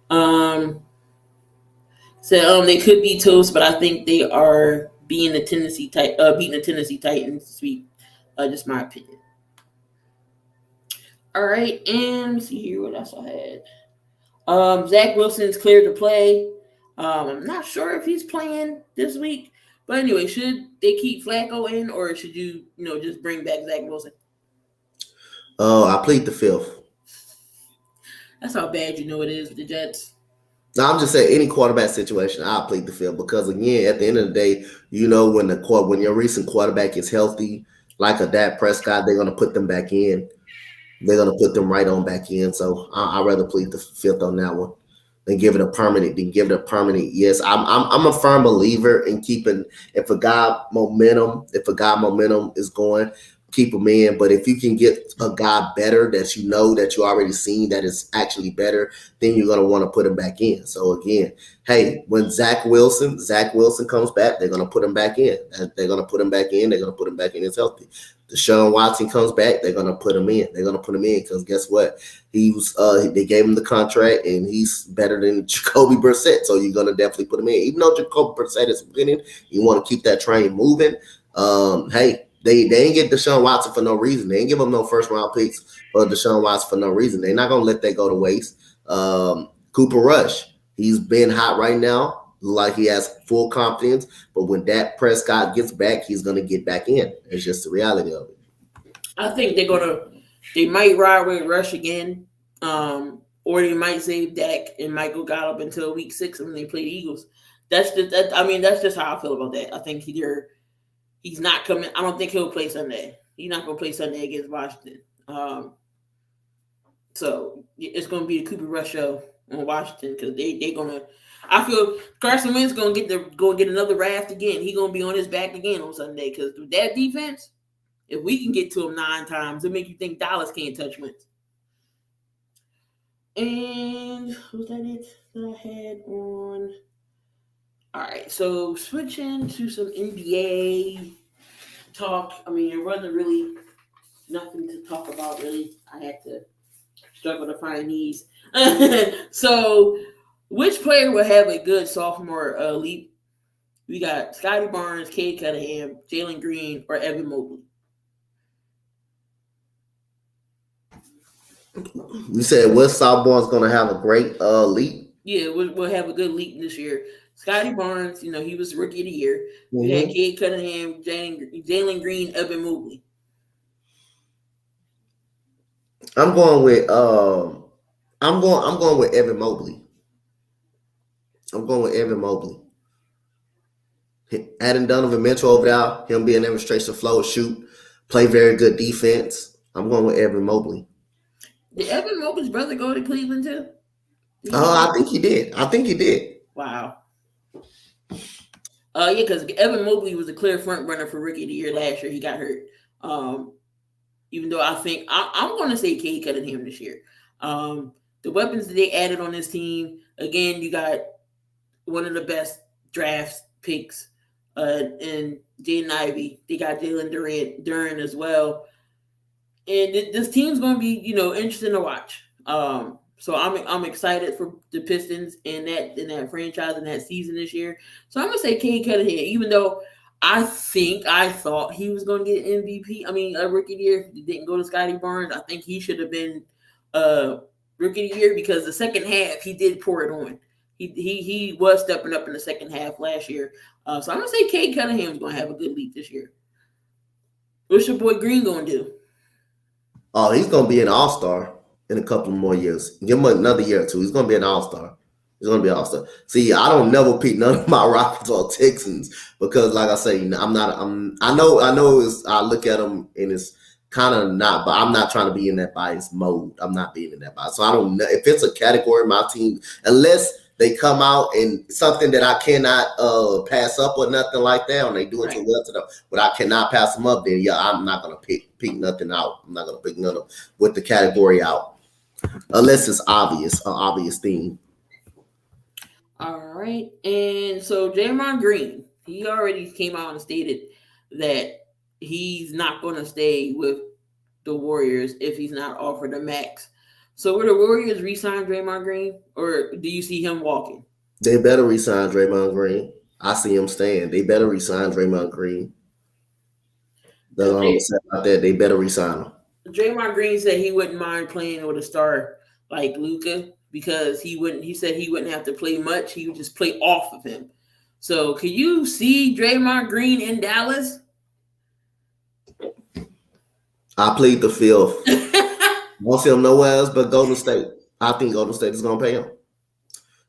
Speaker 1: Um, they could be toast, but I think they are beating the Tennessee Titans this week. Just my opinion. All right, and let me see here what else I had. Zach Wilson's cleared to play. I'm not sure if he's playing this week, but anyway, should they keep Flacco in, or should you just bring back Zach Wilson?
Speaker 2: Oh, I plead the fifth.
Speaker 1: That's how bad it is with the Jets.
Speaker 2: No, I'm just saying any quarterback situation, I'll plead the field because again, at the end of the day, when your recent quarterback is healthy, like a Dak Prescott, they're gonna put them back in. They're gonna put them right on back in. So I'd rather plead the fifth on that one than give it a permanent. Yes, I'm a firm believer in keeping if a guy momentum is going, keep him in. But if you can get a guy better that that you already seen that is actually better, then you're gonna want to put him back in. So again, hey, when Zach Wilson comes back, they're gonna put him back in. They're gonna put him back in. They're gonna put him back in as healthy. Deshaun Watson comes back, they're gonna put him in. They're gonna put him in because guess what? They gave him the contract and he's better than Jacoby Brissett. So you're gonna definitely put him in. Even though Jacoby Brissett is winning, you want to keep that train moving. Hey, they ain't get Deshaun Watson for no reason. They ain't give him no first round picks for Deshaun Watson for no reason. They're not gonna let that go to waste. Cooper Rush, he's been hot right now. Like he has full confidence, but when Dak Prescott gets back, he's gonna get back in. It's just the reality of it.
Speaker 1: I think they might ride with Rush again, or they might save Dak and Michael Gallup until week 6 when they play the Eagles. That's just how I feel about that. I think he's not coming. I don't think he'll play Sunday. He's not gonna play Sunday against Washington. So it's gonna be the Cooper Rush show on Washington because they gonna. I feel Carson Wentz gonna get another raft again. He gonna be on his back again on Sunday because that defense, if we can get to him 9 times, it'll make you think Dallas can't touch Wentz. And was that it that I had on? All right, so switching to some NBA talk. I mean, there wasn't really nothing to talk about really. I had to struggle to find these. So, which player will have a good sophomore leap? We got Scotty Barnes, Cade Cunningham, Jalen Green, or Evan Mobley.
Speaker 2: You said West Sophomore is going to have a great leap?
Speaker 1: Yeah, we'll have a good leap this year. Scotty Barnes, he was Rookie of the Year. We had Cade Cunningham, Jalen Green, Evan Mobley.
Speaker 2: I'm going with I'm going with Evan Mobley. I'm going with Evan Mobley. Adding Donovan Mitchell over there, him being able to stretch the floor, shoot, play very good defense. I'm going with Evan Mobley.
Speaker 1: Did Evan Mobley's brother go to Cleveland too?
Speaker 2: I think he did. I think he did.
Speaker 1: Wow. Yeah, because Evan Mobley was a clear front runner for Rookie of the Year last year. He got hurt. Even though I think I'm going to say Cade Cunningham this year. The weapons that they added on this team, again, you got one of the best draft picks in Jaden Ivey. They got Jalen Duran as well. And this team's going to be, interesting to watch. So I'm excited for the Pistons in that franchise and that season this year. So I'm gonna say Cade Cunningham, even though I thought he was gonna get MVP. I mean, a Rookie of the Year. He didn't go to Scotty Barnes. I think he should have been Rookie of the Year because the second half he did pour it on. He was stepping up in the second half last year. So I'm gonna say Cade Cunningham's gonna have a good leap this year. What's your boy Green gonna do?
Speaker 2: Oh, he's gonna be an all-star in a couple more years. Give him another year or two. He's gonna be an all-star. He's gonna be an all-star. See, I don't never pick none of my Rockets or Texans because, like I say, I know. I look at them and it's kind of not, but I'm not trying to be in that bias mode. I'm not being in that bias. So I don't know if it's a category my team, unless they come out and something that I cannot pass up or nothing like that, and they do it too well to them, but I cannot pass them up. Then yeah, I'm not gonna pick nothing out. I'm not gonna pick none of with the category out, unless it's obvious, an obvious theme.
Speaker 1: All right, and so Draymond Green, he already came out and stated that he's not going to stay with the Warriors if he's not offered a max. So will the Warriors re-sign Draymond Green, or do you see him walking?
Speaker 2: They better re-sign Draymond Green. I see him staying. They better re-sign Draymond Green. That's all I'm gonna say about that. They better re-sign him.
Speaker 1: Draymond Green said he wouldn't mind playing with a star like Luka because he wouldn't. He said he wouldn't have to play much. He would just play off of him. So, can you see Draymond Green in Dallas?
Speaker 2: I plead the fifth. Won't see him nowhere else but Golden State. I think Golden State is gonna pay him.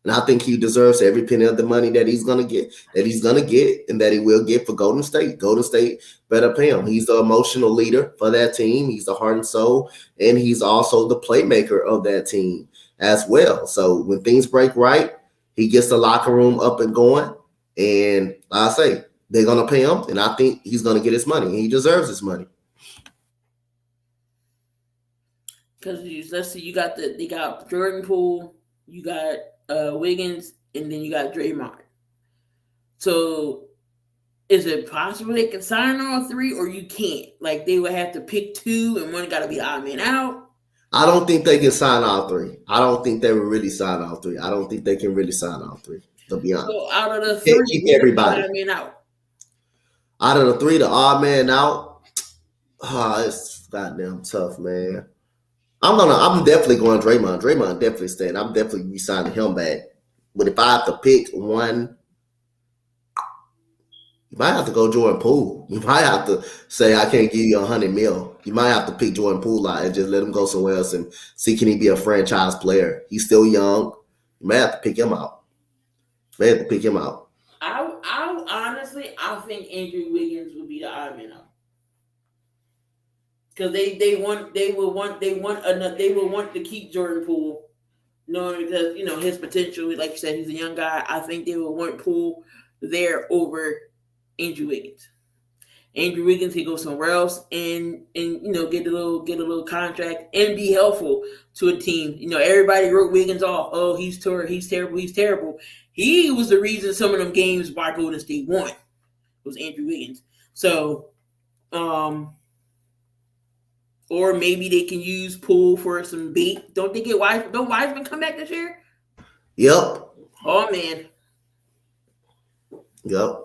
Speaker 2: And I think he deserves every penny of the money that he's gonna get, and that he will get for Golden State. Golden State better pay him. He's the emotional leader for that team. He's the heart and soul, and he's also the playmaker of that team as well. So when things break right, he gets the locker room up and going. And like I say, they're gonna pay him, and I think he's gonna get his money. He deserves his money.
Speaker 1: Because let's see, you got Jordan Poole, you got Wiggins, and then you got Draymond. So, is it possible they can sign all three, or you can't? Like they would have to pick two, and one got to be odd man out.
Speaker 2: I don't think they can sign all three. I don't think they will really sign all three. I don't think they can really sign all three. To be honest,
Speaker 1: so out of the three,
Speaker 2: keep everybody.
Speaker 1: Odd man out.
Speaker 2: Out of the three, the odd man out. It's goddamn tough, man. I'm definitely going Draymond. Draymond definitely staying. I'm definitely re-signing him back. But if I have to pick one, you might have to go Jordan Poole. You might have to say I can't give you $100 million. You might have to pick Jordan Poole out and just let him go somewhere else and see can he be a franchise player. He's still young. You may have to pick him out.
Speaker 1: I honestly, I think Andrew Wiggins would be the odd man out. Because they will want to keep Jordan Poole, knowing because his potential. Like you said, he's a young guy. I think they will want Poole there over Andrew Wiggins. Andrew Wiggins can go somewhere else and get a little contract and be helpful to a team. Everybody wrote Wiggins off. Oh, he's terrible. He was the reason some of them games why Golden State won. Was Andrew Wiggins. So, or maybe they can use Poole for some bait. Don't they get Wiseman? Don't Wiseman come back this year?
Speaker 2: Yep.
Speaker 1: Oh man.
Speaker 2: Yep.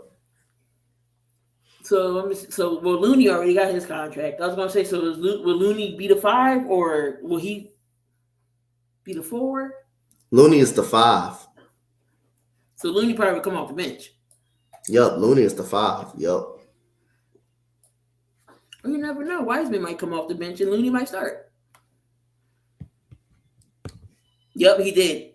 Speaker 1: So well, Looney already got his contract. I was gonna say, so will Looney be the 5 or will he be the 4?
Speaker 2: Looney is the 5.
Speaker 1: So Looney probably will come off the bench.
Speaker 2: Yep, Looney is the 5. Yep.
Speaker 1: Well, you never know. Wiseman might come off the bench and Looney might start. Yep, he did.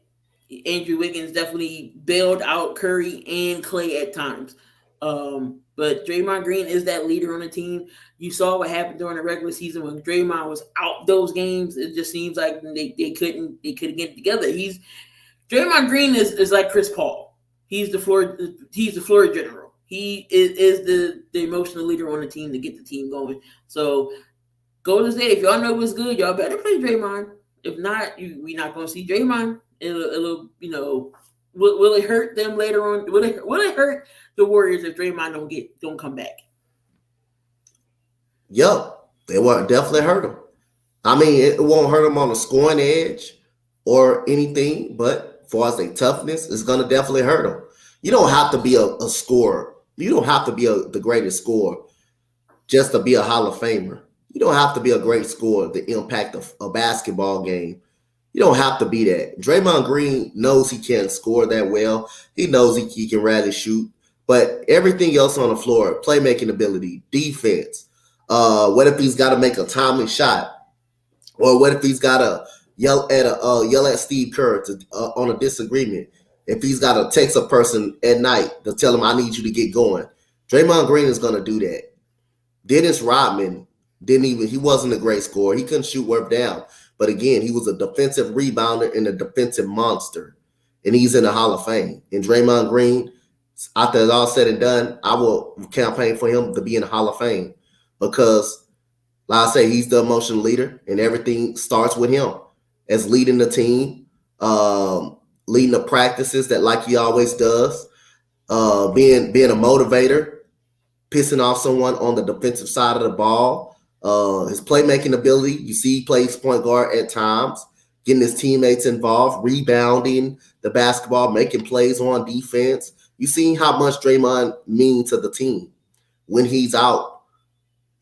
Speaker 1: Andrew Wiggins definitely bailed out Curry and Clay at times. But Draymond Green is that leader on the team. You saw what happened during the regular season when Draymond was out those games. It just seems like they couldn't get it together. Draymond Green is like Chris Paul. He's the floor general. He is the emotional leader on the team to get the team going. So Golden State, if y'all know what's good, y'all better play Draymond. If not, we not gonna see Draymond. It'll will it hurt them later on? Will it hurt the Warriors if Draymond don't come back?
Speaker 2: Yup, it will definitely hurt them. I mean, it won't hurt them on the scoring edge or anything, but as far as their toughness, it's gonna definitely hurt them. You don't have to be a scorer. You don't have to be the greatest scorer just to be a Hall of Famer. You don't have to be a great scorer to impact a basketball game. You don't have to be that. Draymond Green knows he can't score that well. He knows he can rather shoot. But everything else on the floor, playmaking ability, defense, what if he's got to make a timely shot? Or what if he's got to yell at Steve Kerr on a disagreement? If he's got to text a person at night to tell him, I need you to get going. Draymond Green is going to do that. Dennis Rodman he wasn't a great scorer. He couldn't shoot worth down. But again, he was a defensive rebounder and a defensive monster. And he's in the Hall of Fame. And Draymond Green, after it's all said and done, I will campaign for him to be in the Hall of Fame. Because, like I say, he's the emotional leader. And everything starts with him as leading the team, leading the practices that like he always does, being a motivator, pissing off someone on the defensive side of the ball. His playmaking ability, you see he plays point guard at times, getting his teammates involved, rebounding the basketball, making plays on defense. You see how much Draymond means to the team when he's out.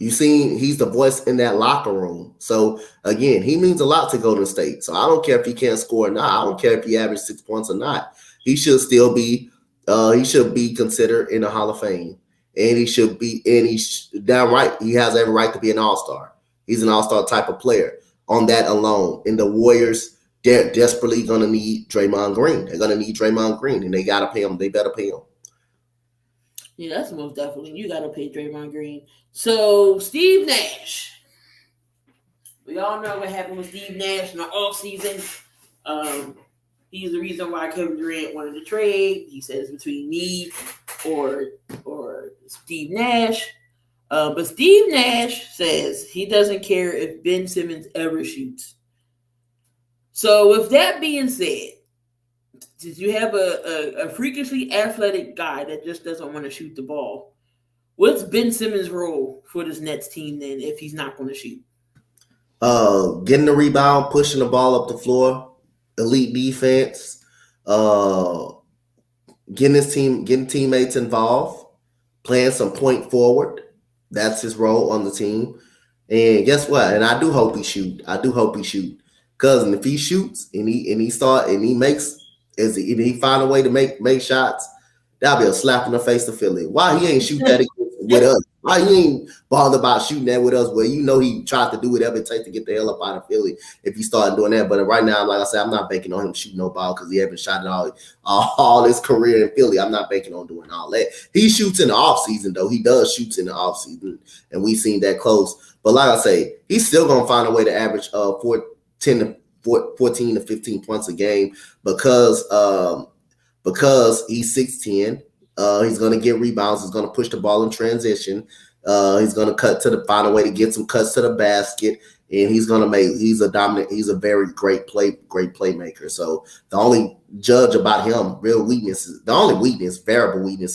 Speaker 2: You see he's the voice in that locker room. So, again, he means a lot to Golden State. So I don't care if he can't score or not. I don't care if he averages 6 points or not. He should still be considered in the Hall of Fame. And he should be, and he's downright, he has every right to be an all-star. He's an all-star type of player on that alone. And the Warriors, they're desperately going to need Draymond Green. They're going to need Draymond Green, and they got to pay him. They better pay him.
Speaker 1: Yeah, that's most definitely. You got to pay Draymond Green. So, Steve Nash. We all know what happened with Steve Nash in the offseason. He's the reason why Kevin Durant wanted to trade. He says between me or Steve Nash. But Steve Nash says he doesn't care if Ben Simmons ever shoots. So with that being said, did you have a freakishly athletic guy that just doesn't want to shoot the ball? What's Ben Simmons' role for this Nets team then if he's not going to shoot?
Speaker 2: Getting the rebound, pushing the ball up the floor, elite defense, getting teammates involved, playing some point forward. That's his role on the team. And guess what? And I do hope he shoot. Because if he shoots and he find a way to make shots, that'll be a slap in the face to Philly. Why he ain't shoot that with us? Why he ain't bothered about shooting that with us? Well, he tried to do whatever it takes to get the hell up out of Philly if he started doing that. But right now, like I said, I'm not banking on him shooting no ball because he haven't shot it all his career in Philly. I'm not banking on doing all that. He shoots in the offseason, though. He does shoots in the offseason, and we've seen that close. But like I say, he's still going to find a way to average 14 to 15 points a game because he's 6'10". He's going to get rebounds. He's going to push the ball in transition. He's going to find a way to get some cuts to the basket, and he's a very great playmaker. So the only judge about him, variable weakness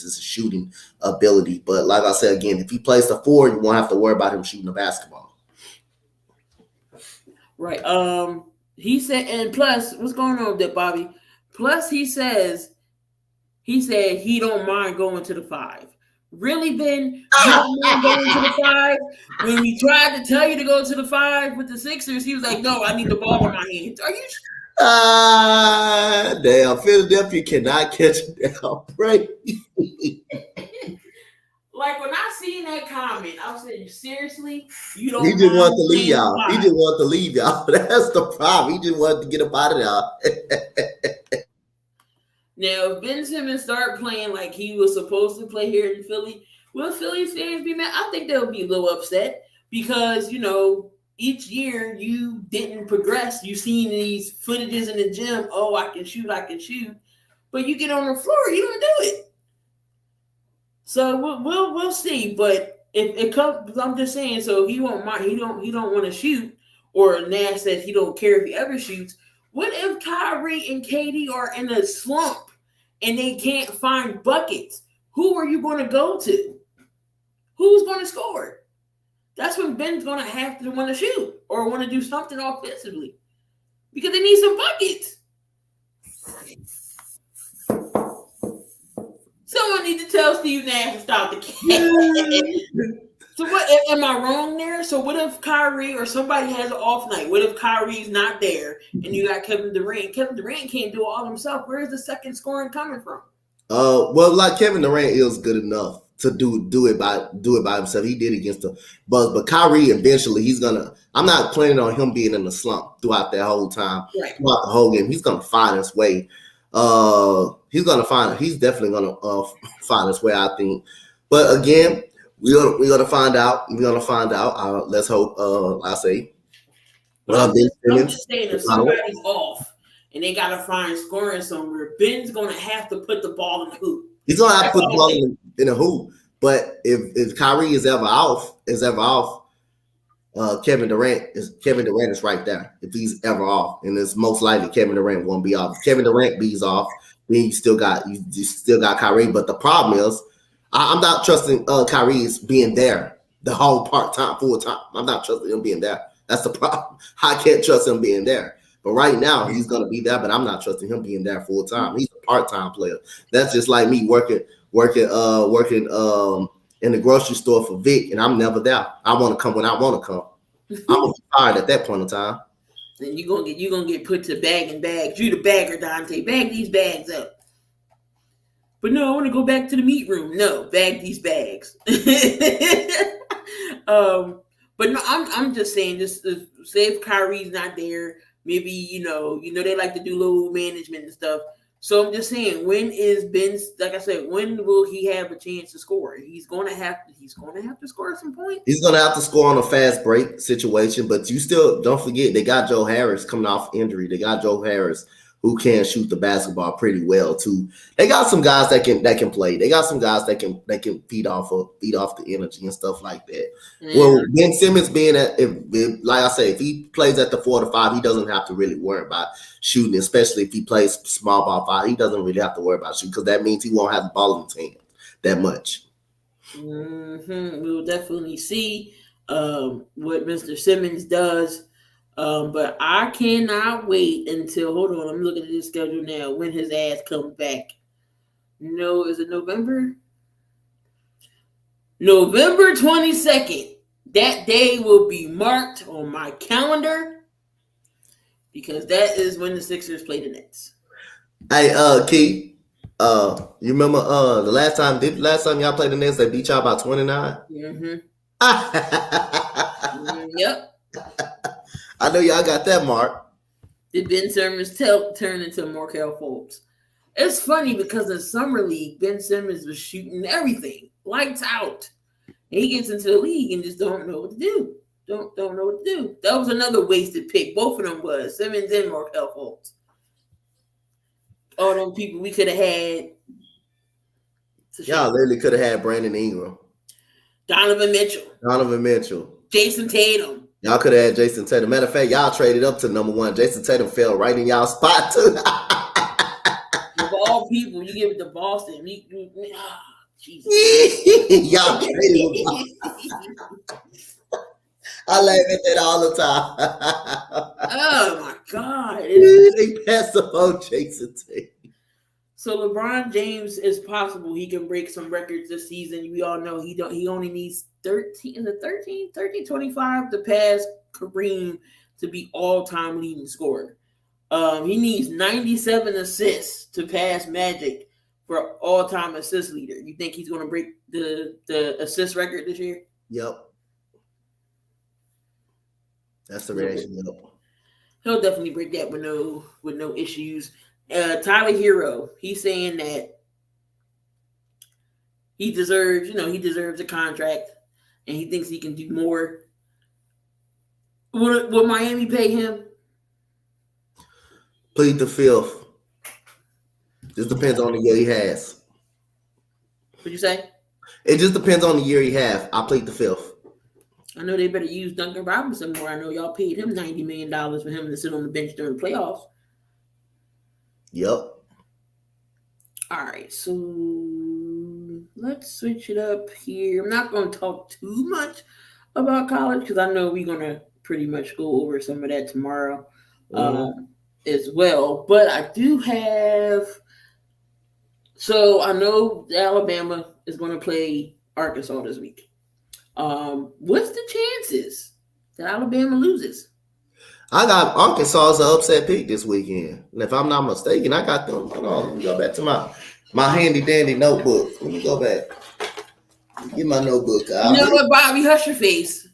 Speaker 2: is his shooting ability. But like I said, again, if he plays the 4, you won't have to worry about him shooting the basketball.
Speaker 1: Right. He said, and plus, what's going on with that, Bobby? Plus, he said he don't mind going to the 5. Really, Ben? You don't mind going to the 5? When we tried to tell you to go to the 5 with the Sixers, he was like, no, I need the ball in my hands. Are you?
Speaker 2: Damn, Philadelphia cannot catch him down. Right?
Speaker 1: Like, when I seen that comment, I was saying, seriously? You don't
Speaker 2: He just wanted to leave y'all. He just wanted to leave y'all. That's the problem. He just wanted to get up out of there.
Speaker 1: Now, if Ben Simmons start playing like he was supposed to play here in Philly, will Philly fans be mad? I think they'll be a little upset because each year you didn't progress. You seen these footages in the gym. Oh, I can shoot, but you get on the floor, you don't do it. So we'll see. But if it comes, I'm just saying. So he won't mind. He don't want to shoot. Or Nash says he don't care if he ever shoots. What if Kyrie and KD are in a slump and they can't find buckets? Who are you going to go to? Who's going to score? That's when Ben's going to have to want to shoot or want to do something offensively because they need some buckets. Someone needs to tell Steve Nash to stop the game. So what am I wrong there? So what if Kyrie or somebody has an off night? What if Kyrie's not there and you got Kevin Durant? Kevin Durant can't do it all himself. Where is the second scoring coming from?
Speaker 2: Well, like Kevin Durant is good enough to do it by himself. He did against the Bucks, but Kyrie eventually he's gonna. I'm not planning on him being in the slump throughout that whole time,
Speaker 1: right.
Speaker 2: Throughout the whole game. He's gonna find his way. He's definitely gonna find his way. I think, but again, we're gonna find out. We're gonna find out. Let's hope. I say.
Speaker 1: I'm just saying, if somebody's off and they gotta find scoring somewhere, Ben's gonna have to put the ball in the hoop.
Speaker 2: He's gonna have to put the ball in the hoop. But if Kyrie is ever off, Kevin Durant is right there. If he's ever off, and it's most likely Kevin Durant won't be off. If Kevin Durant be's off, then you still got Kyrie. But the problem is, I'm not trusting Kyrie's being there the whole part-time, full-time. I'm not trusting him being there. That's the problem. I can't trust him being there. But right now, he's going to be there, but I'm not trusting him being there full-time. He's a part-time player. That's just like me working in the grocery store for Vic, and I'm never there. I want to come when I want to come. I'm gonna be fired at that point in time.
Speaker 1: And you're gonna get put to bag and bags. You the bagger, Dante. Bag these bags up. But no, I want to go back to the meat room. No, bag these bags. But no, I'm just saying, just say if Kyrie's not there, maybe they like to do little management and stuff. So I'm just saying, when is Ben's, like I said, when will he have a chance to score? He's gonna have to score some points.
Speaker 2: He's gonna have to score on a fast break situation, but you still don't forget they got Joe Harris coming off injury. They got Joe Harris who can shoot the basketball pretty well too. They got some guys that can play. They got some guys that can feed off the energy and stuff like that. Mm-hmm. Well, Ben Simmons being like I say, if he plays at the 4 to 5, he doesn't have to really worry about shooting, especially if he plays small ball 5. He doesn't really have to worry about shooting because that means he won't have the ball in his hand that much.
Speaker 1: Mm-hmm. We'll definitely see what Mr. Simmons does. But I cannot wait until, hold on, I'm looking at his schedule now, when his ass comes back. No, is it November? November 22nd. That day will be marked on my calendar because that is when the Sixers play the Nets.
Speaker 2: Hey, Key, you remember the last time y'all played the Nets, they beat y'all by 29?
Speaker 1: Mm-hmm. Yep.
Speaker 2: I know y'all got that mark.
Speaker 1: Did Ben Simmons turn into Markelle Fultz? It's funny because in Summer League, Ben Simmons was shooting everything, lights out. And he gets into the league and just don't know what to do. Don't know what to do. That was another wasted pick. Both of them was Simmons and Markelle Fultz. All them people we could have had.
Speaker 2: Y'all literally could have had Brandon Ingram.
Speaker 1: Donovan Mitchell. Jason Tatum.
Speaker 2: Y'all could have had Jason Tatum. Matter of fact, y'all traded up to number 1. Jason Tatum fell right in y'all spot too.
Speaker 1: Of all people, you give it to Boston. Jesus.
Speaker 2: Y'all traded him. I laugh at that all the time.
Speaker 1: Oh my God!
Speaker 2: They passed up on Jason Tatum.
Speaker 1: So LeBron James is possible he can break some records this season. We all know he only needs 13 25 to pass Kareem to be all-time leading scorer. He needs 97 assists to pass Magic for all-time assist leader. You think he's going to break the assist record this year?
Speaker 2: Yep. That's the reaction.
Speaker 1: He'll definitely break that with no issues. Tyler Hero, he's saying that he deserves, he deserves a contract, and he thinks he can do more. Would Miami pay him?
Speaker 2: Plead the fifth. Just depends on the year he has.
Speaker 1: What'd you say?
Speaker 2: It just depends on the year he has. I plead the fifth.
Speaker 1: I know they better use Duncan Robinson more. I know y'all paid him $90 million for him to sit on the bench during the playoffs.
Speaker 2: Yep.
Speaker 1: All right, so let's switch it up here. I'm not going to talk too much about college because I know we're going to pretty much go over some of that tomorrow as well. But I do have. So I know Alabama is going to play Arkansas this week. What's the chances that Alabama loses?
Speaker 2: I got Arkansas as an upset pick this weekend. And if I'm not mistaken, I got them. Hold on, let me go back to my handy dandy notebook. Let me go back. Get my notebook out.
Speaker 1: You know what, Bobby? Hush your face.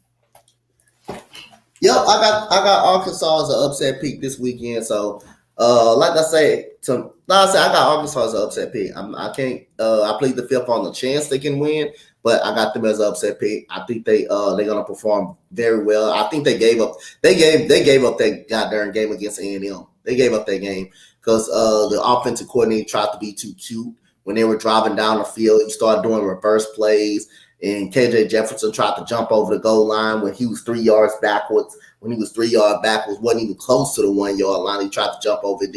Speaker 2: Yep, I got Arkansas as an upset pick this weekend. So, like I said, I got Arkansas as an upset pick. I can't. I plead the fifth on the chance they can win, but I got them as an upset pick. I think they're gonna perform very well. I think they gave up. They gave up that goddamn game against A&M. They gave up that game because the offensive coordinator tried to be too cute when they were driving down the field. He started doing reverse plays. And KJ Jefferson tried to jump over the goal line when he was 3 yards backwards. When he was 3 yards backwards, wasn't even close to the 1 yard line. He tried to jump over it.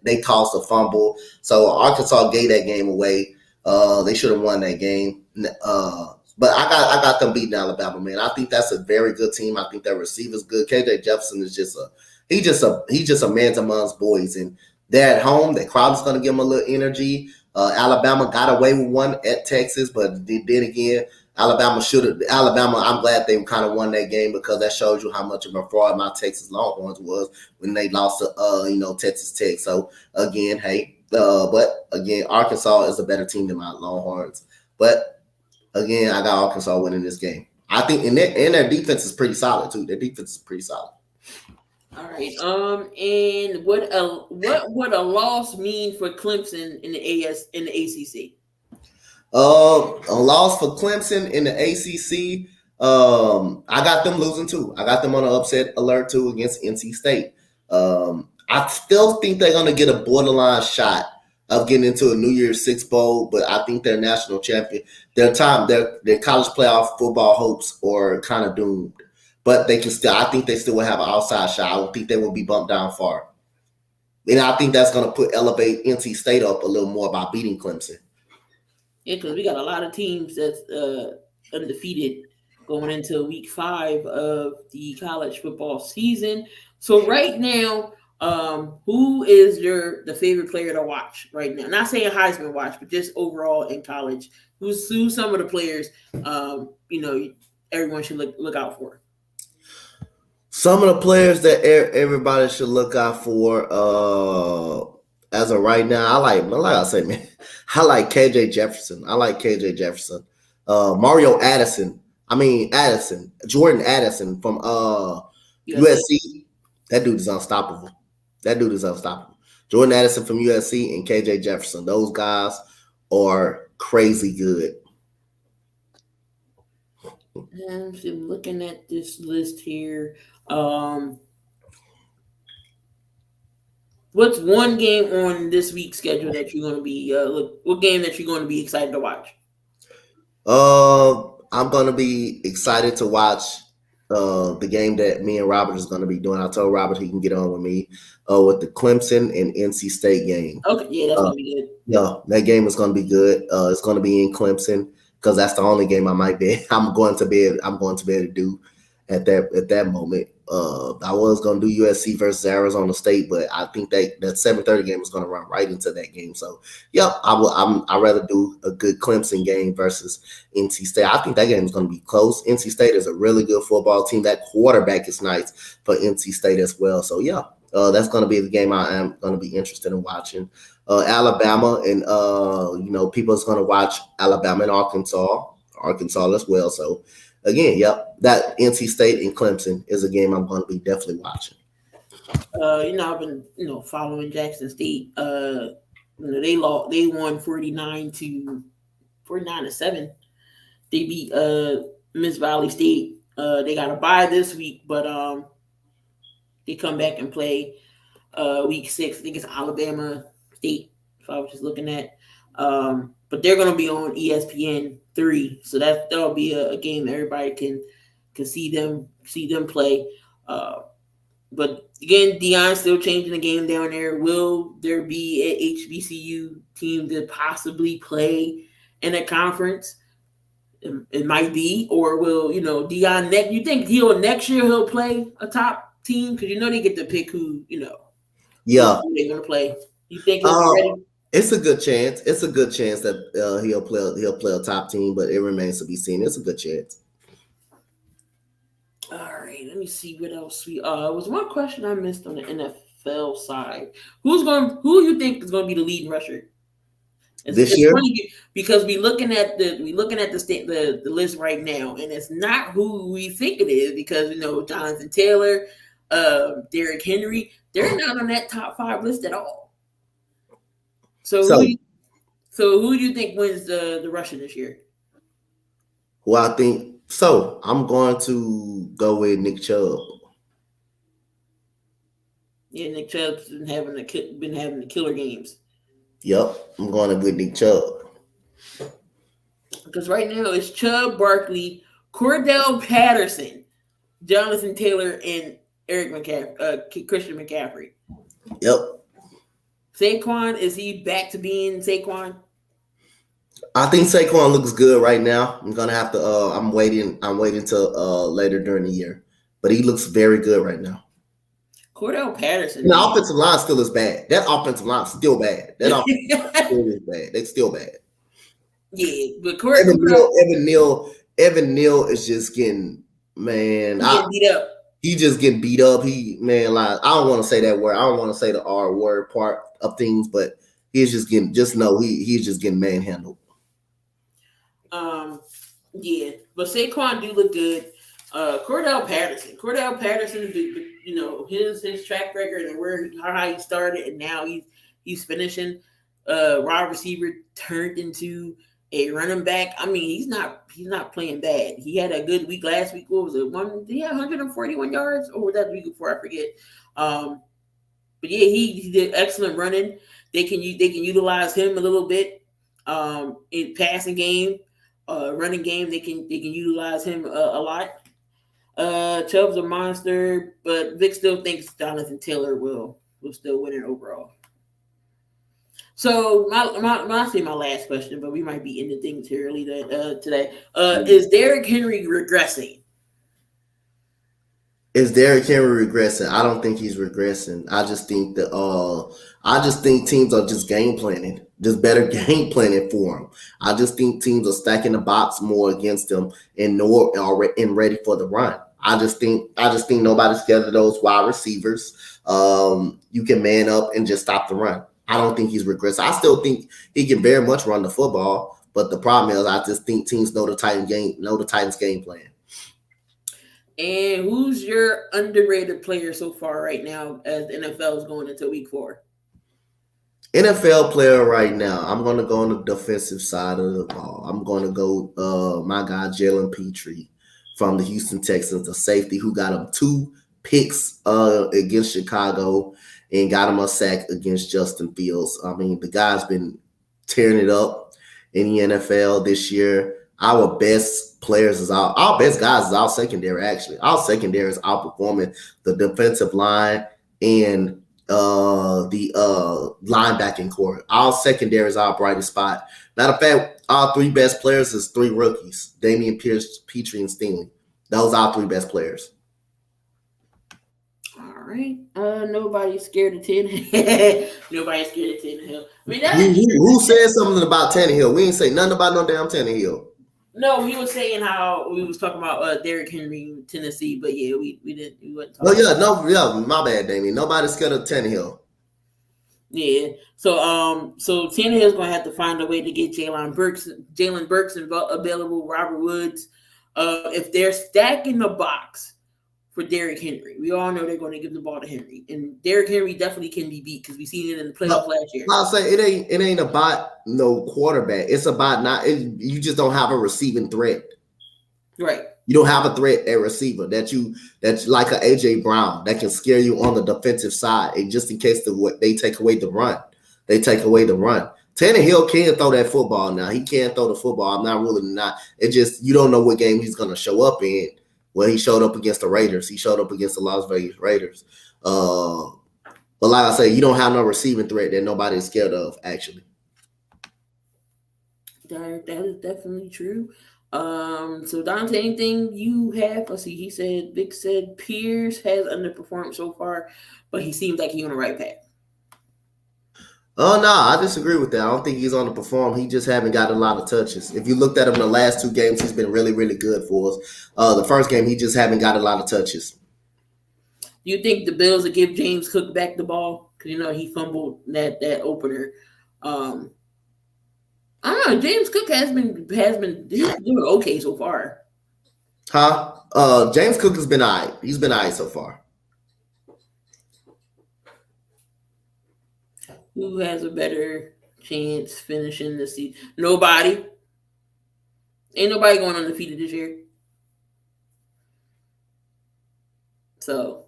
Speaker 2: They tossed a fumble. So Arkansas gave that game away. They should have won that game. But I got them beating Alabama, man. I think that's a very good team. I think their receiver's good. KJ Jefferson is just a man amongst boys, and they're at home. The crowd is going to give them a little energy. Alabama got away with one at Texas, but then again, Alabama, I'm glad they kind of won that game because that shows you how much of a fraud my Texas Longhorns was when they lost to Texas Tech. So again, but again, Arkansas is a better team than my Longhorns. But again, I got Arkansas winning this game. I think, and their defense is pretty solid too. Their defense is pretty solid.
Speaker 1: All right. And what would a loss mean for Clemson in the ACC?
Speaker 2: A loss for Clemson in the ACC. I got them losing too. I got them on an upset alert too against NC State. I still think they're gonna get a borderline shot of getting into a New Year's Six bowl, but I think they're national champion. Their college playoff football hopes are kind of doomed. But they can still. I think they still will have an outside shot. I don't think they will be bumped down far, and I think that's going to elevate NC State up a little more by beating Clemson.
Speaker 1: Yeah, because we got a lot of teams that's undefeated going into week 5 of the college football season. So right now, who is the favorite player to watch right now? Not saying Heisman watch, but just overall in college. Who's some of the players everyone should look out for?
Speaker 2: Some of the players that everybody should look out for as of right now, like I said, man, I like KJ Jefferson. Mario Addison. Jordan Addison from USC. That dude is unstoppable. Jordan Addison from USC and KJ Jefferson. Those guys are crazy good.
Speaker 1: I'm looking at this list here. What's one game on this week's schedule that you're going to be what game that you're going to be excited to watch?
Speaker 2: I'm going to be excited to watch the game that me and Robert is going to be doing. I told Robert he can get on with me with the Clemson and NC State game.
Speaker 1: Okay, yeah, that's going to be good.
Speaker 2: Yeah, that game is going to be good. It's going to be in Clemson because that's the only game I'm going to be able to do at that moment. I was going to do USC versus Arizona State, but I think that 7:30 game is going to run right into that game. So, yeah, I'd rather do a good Clemson game versus NC State. I think that game is going to be close. NC State is a really good football team. That quarterback is nice for NC State as well. So, yeah, that's going to be the game I am going to be interested in watching. Alabama and people is going to watch Alabama and Arkansas as well. So. Again, yep, that NC State and Clemson is a game I'm going to be definitely watching.
Speaker 1: I've been following Jackson State. They won 49-7. They beat Miss Valley State. They got a bye this week, but they come back and play week 6. I think it's Alabama State. If I was just looking at, but they're gonna be on ESPN 3, so that'll be a game that everybody can see them play. But again, Dion's still changing the game down there. Will there be a HBCU team to possibly play in a conference? It might be, or will Dion next? You think next year he'll play a top team because they get to pick
Speaker 2: Yeah.
Speaker 1: who they're gonna play. You think he'll be ready?
Speaker 2: It's a good chance. It's a good chance that he'll play a top team, but it remains to be seen. It's a good chance.
Speaker 1: All right, let me see what else it was one question I missed on the NFL side. Who you think is going to be the leading rusher?
Speaker 2: This year?
Speaker 1: Funny because we looking at the list right now, and it's not who we think it is because Jonathan Taylor, Derrick Henry, they're not on that top 5 list at all. So who do you think wins the rushing this year?
Speaker 2: Well, I think so. I'm going to go with Nick Chubb.
Speaker 1: Yeah, Nick Chubb's been having the killer games.
Speaker 2: Yep, I'm going with Nick Chubb.
Speaker 1: Because right now it's Chubb, Barkley, Cordell Patterson, Jonathan Taylor, and Christian McCaffrey.
Speaker 2: Yep.
Speaker 1: Saquon, is he back to being Saquon?
Speaker 2: I think Saquon looks good right now. I'm gonna have to. I'm waiting till later during the year, but he looks very good right now.
Speaker 1: Cordell Patterson.
Speaker 2: And the offensive line still is bad. That offensive line is still bad. That offensive line still is bad. It's still bad.
Speaker 1: Yeah, but
Speaker 2: Evan Neal is just getting
Speaker 1: beat up.
Speaker 2: He just getting beat up. I don't want to say that word. I don't want to say the R word part of things, but he's just getting. Just know he's just getting manhandled.
Speaker 1: Yeah, but Saquon do look good. Cordell Patterson, his track record and how he started, and now he's finishing. Wide receiver turned into a running back. I mean, he's not playing bad. He had a good week last week. What was it? He had 141 yards, or was that the week before? I forget. But yeah, he did excellent running. They can utilize him a little bit in passing game, running game. They can utilize him a lot. Chubb's a monster, but Vic still thinks Jonathan Taylor will still win it overall. So my last question, but we might be ending things here early today. Is Derrick Henry regressing?
Speaker 2: Is Derrick Henry regressing? I don't think he's regressing. I just think teams are just game planning, just better game planning for him. I just think teams are stacking the box more against him and ready for the run. I just think nobody's scared of those wide receivers. You can man up and just stop the run. I don't think he's regressing. I still think he can very much run the football, but the problem is I just think teams know the Titans game plan.
Speaker 1: And who's your underrated player so far right now as the NFL is going into week 4?
Speaker 2: NFL player right now, I'm going to go on the defensive side of the ball. I'm going to go my guy Jalen Petrie from the Houston Texans, the safety who got him 2 picks against Chicago and got him a sack against Justin Fields. I mean, the guy's been tearing it up in the NFL this year. Our best players our best guys is our secondary, actually. Our secondary is outperforming the defensive line and the linebacking core. Our secondary is our brightest spot. Matter of fact, our 3 best players is 3 rookies: Damian Pierce, Petrie, and Stingley. Those are our 3 best players.
Speaker 1: All right. Nobody's scared of Tannehill. Nobody's scared of Tannehill. I mean,
Speaker 2: who said something about Tannehill? We ain't say nothing about no damn Tannehill.
Speaker 1: No, he was saying how we was talking about Derrick Henry, Tennessee, but yeah, we didn't. We wasn't
Speaker 2: talking my bad, Damien. Nobody's scared of Tannehill.
Speaker 1: Yeah. So Tannehill's gonna have to find a way to get Jalen Burks available, Robert Woods. If they're stacking the box for Derrick Henry. We all know they're going to give the ball to Henry, and Derrick Henry definitely can be beat because we seen it in the playoffs last year.
Speaker 2: I'll say it ain't about no quarterback. It's about you just don't have a receiving threat.
Speaker 1: Right.
Speaker 2: You don't have a threat at receiver that's like a AJ Brown that can scare you on the defensive side, and just in case they take away the run. They take away the run. Tannehill can throw that football now. He can throw the football. I'm not ruling it out. It just you don't know what game he's going to show up in. Well, he showed up against the Raiders. He showed up against the Las Vegas Raiders. But like I say, you don't have no receiving threat that nobody is scared of, actually.
Speaker 1: That is definitely true. So Dante, anything you have? Let's see. Vic said Pierce has underperformed so far, but he seems like he's on the right path.
Speaker 2: Oh no, I disagree with that. I don't think he's on to perform. He just haven't got a lot of touches. If you looked at him in the last 2 games, he's been really, really good for us. The first game, he just haven't got a lot of touches.
Speaker 1: Do you think the Bills will give James Cook back the ball? Because he fumbled that opener. I don't know. James Cook has been doing okay so far.
Speaker 2: James Cook has been all right. He's been all right so far.
Speaker 1: Who has a better chance finishing the season? Nobody. Ain't nobody going undefeated this year. So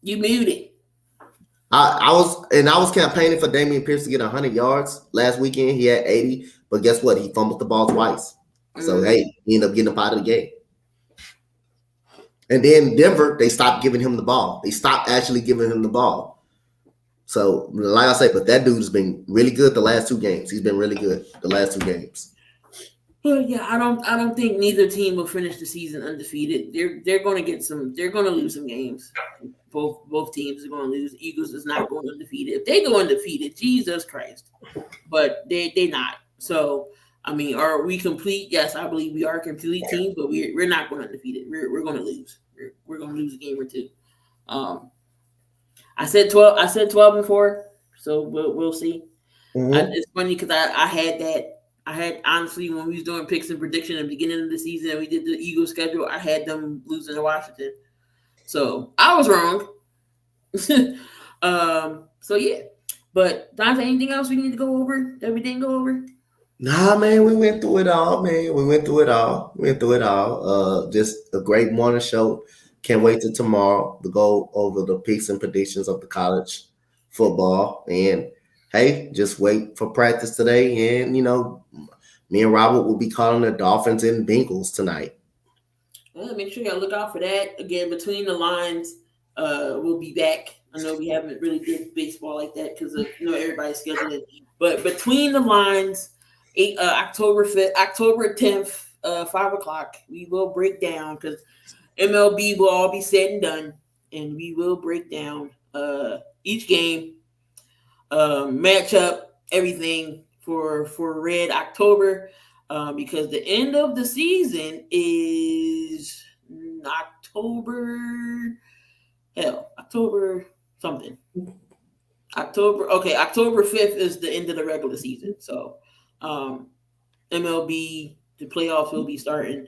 Speaker 1: you muted.
Speaker 2: I was campaigning for Dameon Pierce to get 100 yards last weekend. He had 80, but guess what? He fumbled the ball twice. So hey, he ended up getting up out of the game. And then Denver, they stopped giving him the ball. They stopped actually giving him the ball. So, like I say, but that dude's been really good the last 2 games. He's been really good the last 2 games.
Speaker 1: Well, yeah, I don't think neither team will finish the season undefeated. They're going to lose some games. Both teams are going to lose. Eagles is not going undefeated. If they go undefeated, Jesus Christ. But they're not. So, I mean, are we complete? Yes, I believe we are a complete team, but we're not going undefeated. We're going to lose. We're going to lose a game or 2. I said 12. I said 12-4. So we'll see. Mm-hmm. It's funny because I had that. I had honestly when we was doing picks and prediction at the beginning of the season and we did the Eagles schedule, I had them losing to Washington. So I was wrong. So yeah. But Dante, anything else we need to go over that we didn't go over?
Speaker 2: Nah, man, we went through it all, man. We went through it all. Just a great morning show. Can't wait till tomorrow to go over the picks and predictions of the college football. And hey, just wait for practice today. And, me and Robert will be calling the Dolphins and Bengals tonight.
Speaker 1: Well, make sure y'all look out for that. Again, Between the Lines, we'll be back. I know we haven't really did baseball like that because of everybody's scheduling. But Between the Lines, October 5th, October 10th, 5:00, we will break down because MLB will all be said and done, and we will break down each game, matchup, everything for Red October, because the end of the season is October something. October 5th is the end of the regular season. So MLB, the playoffs will be starting.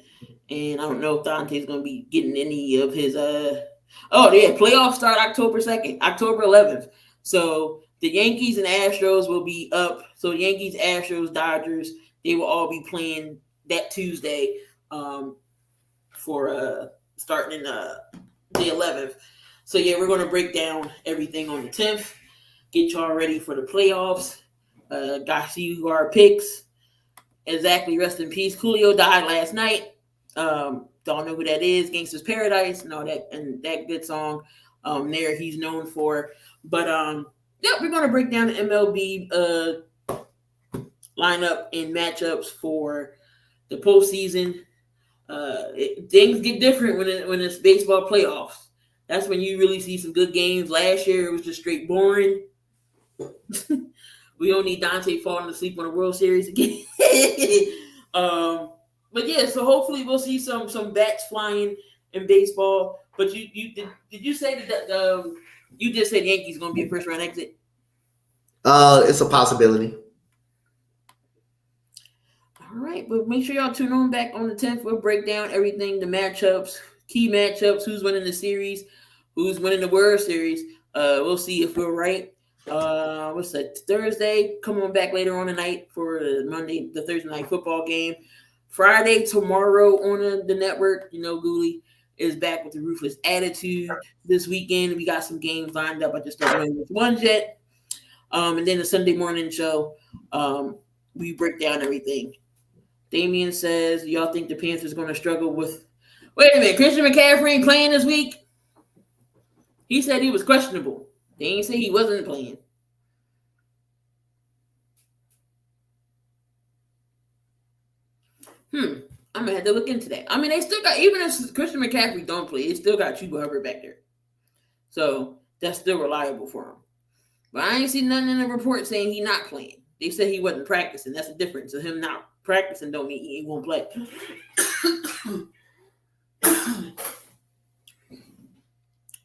Speaker 1: And I don't know if Dante's going to be getting any of his playoffs start October 2nd, October 11th. So the Yankees and Astros will be up. So Yankees, Astros, Dodgers, they will all be playing that Tuesday for starting the 11th. So yeah, we're going to break down everything on the 10th. Get y'all ready for the playoffs. Got to see who our picks. Exactly, rest in peace. Coolio died last night. Don't know who that is. Gangsta's Paradise. No, that good song. There he's known for. But we're gonna break down the MLB lineup and matchups for the postseason. Things get different when it's baseball playoffs. That's when you really see some good games. Last year it was just straight boring. We don't need Dante falling asleep on the World Series again. But yeah, so hopefully we'll see some bats flying in baseball. But did you say that you just said Yankees going to be a first round exit?
Speaker 2: It's a possibility.
Speaker 1: All All right, but make sure y'all tune on back on the 10th. We'll break down everything, the matchups, key matchups, who's winning the series, who's winning the World Series. We'll see if we're right. What's that? Thursday. Come on back later on tonight for the Thursday night football game. Friday tomorrow on the network. You know, Gooley is back with the ruthless attitude this weekend. We got some games lined up. I just don't know which ones yet. And then the Sunday morning show, we break down everything. Damien says, y'all think the Panthers going to struggle with... Wait a minute, Christian McCaffrey ain't playing this week? He said he was questionable. They ain't say he wasn't playing. I'm going to have to look into that. I mean, they still got... Even if Christian McCaffrey don't play, they still got Chuba Hubbard back there. So, that's still reliable for him. But I ain't seen nothing in the report saying he not playing. They said he wasn't practicing. That's the difference. So him not practicing don't mean he won't play.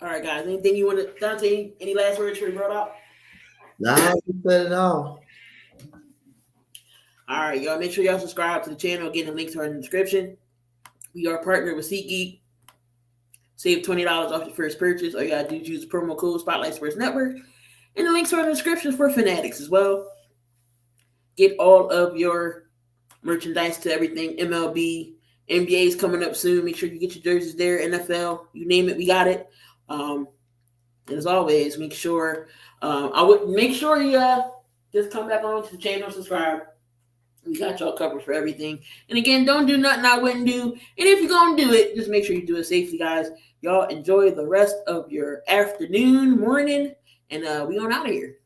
Speaker 1: All right, guys. Anything you want to, Dante? Any last words for you brought up?
Speaker 2: Nah, you said it all.
Speaker 1: All right, y'all. Make sure y'all subscribe to the channel. Again, the links are in the description. We are partnered with SeatGeek. Save $20 off your first purchase. All you gotta do is use the promo code Spotlight Sports Network. And the links are in the description for Fanatics as well. Get all of your merchandise to everything. MLB, NBA is coming up soon. Make sure you get your jerseys there. NFL, you name it, we got it. And as always, make sure you just come back on to the channel, subscribe. We got y'all covered for everything. And again, don't do nothing I wouldn't do. And if you're gonna do it, just make sure you do it safely, guys. Y'all enjoy the rest of your afternoon, morning, and we on out of here.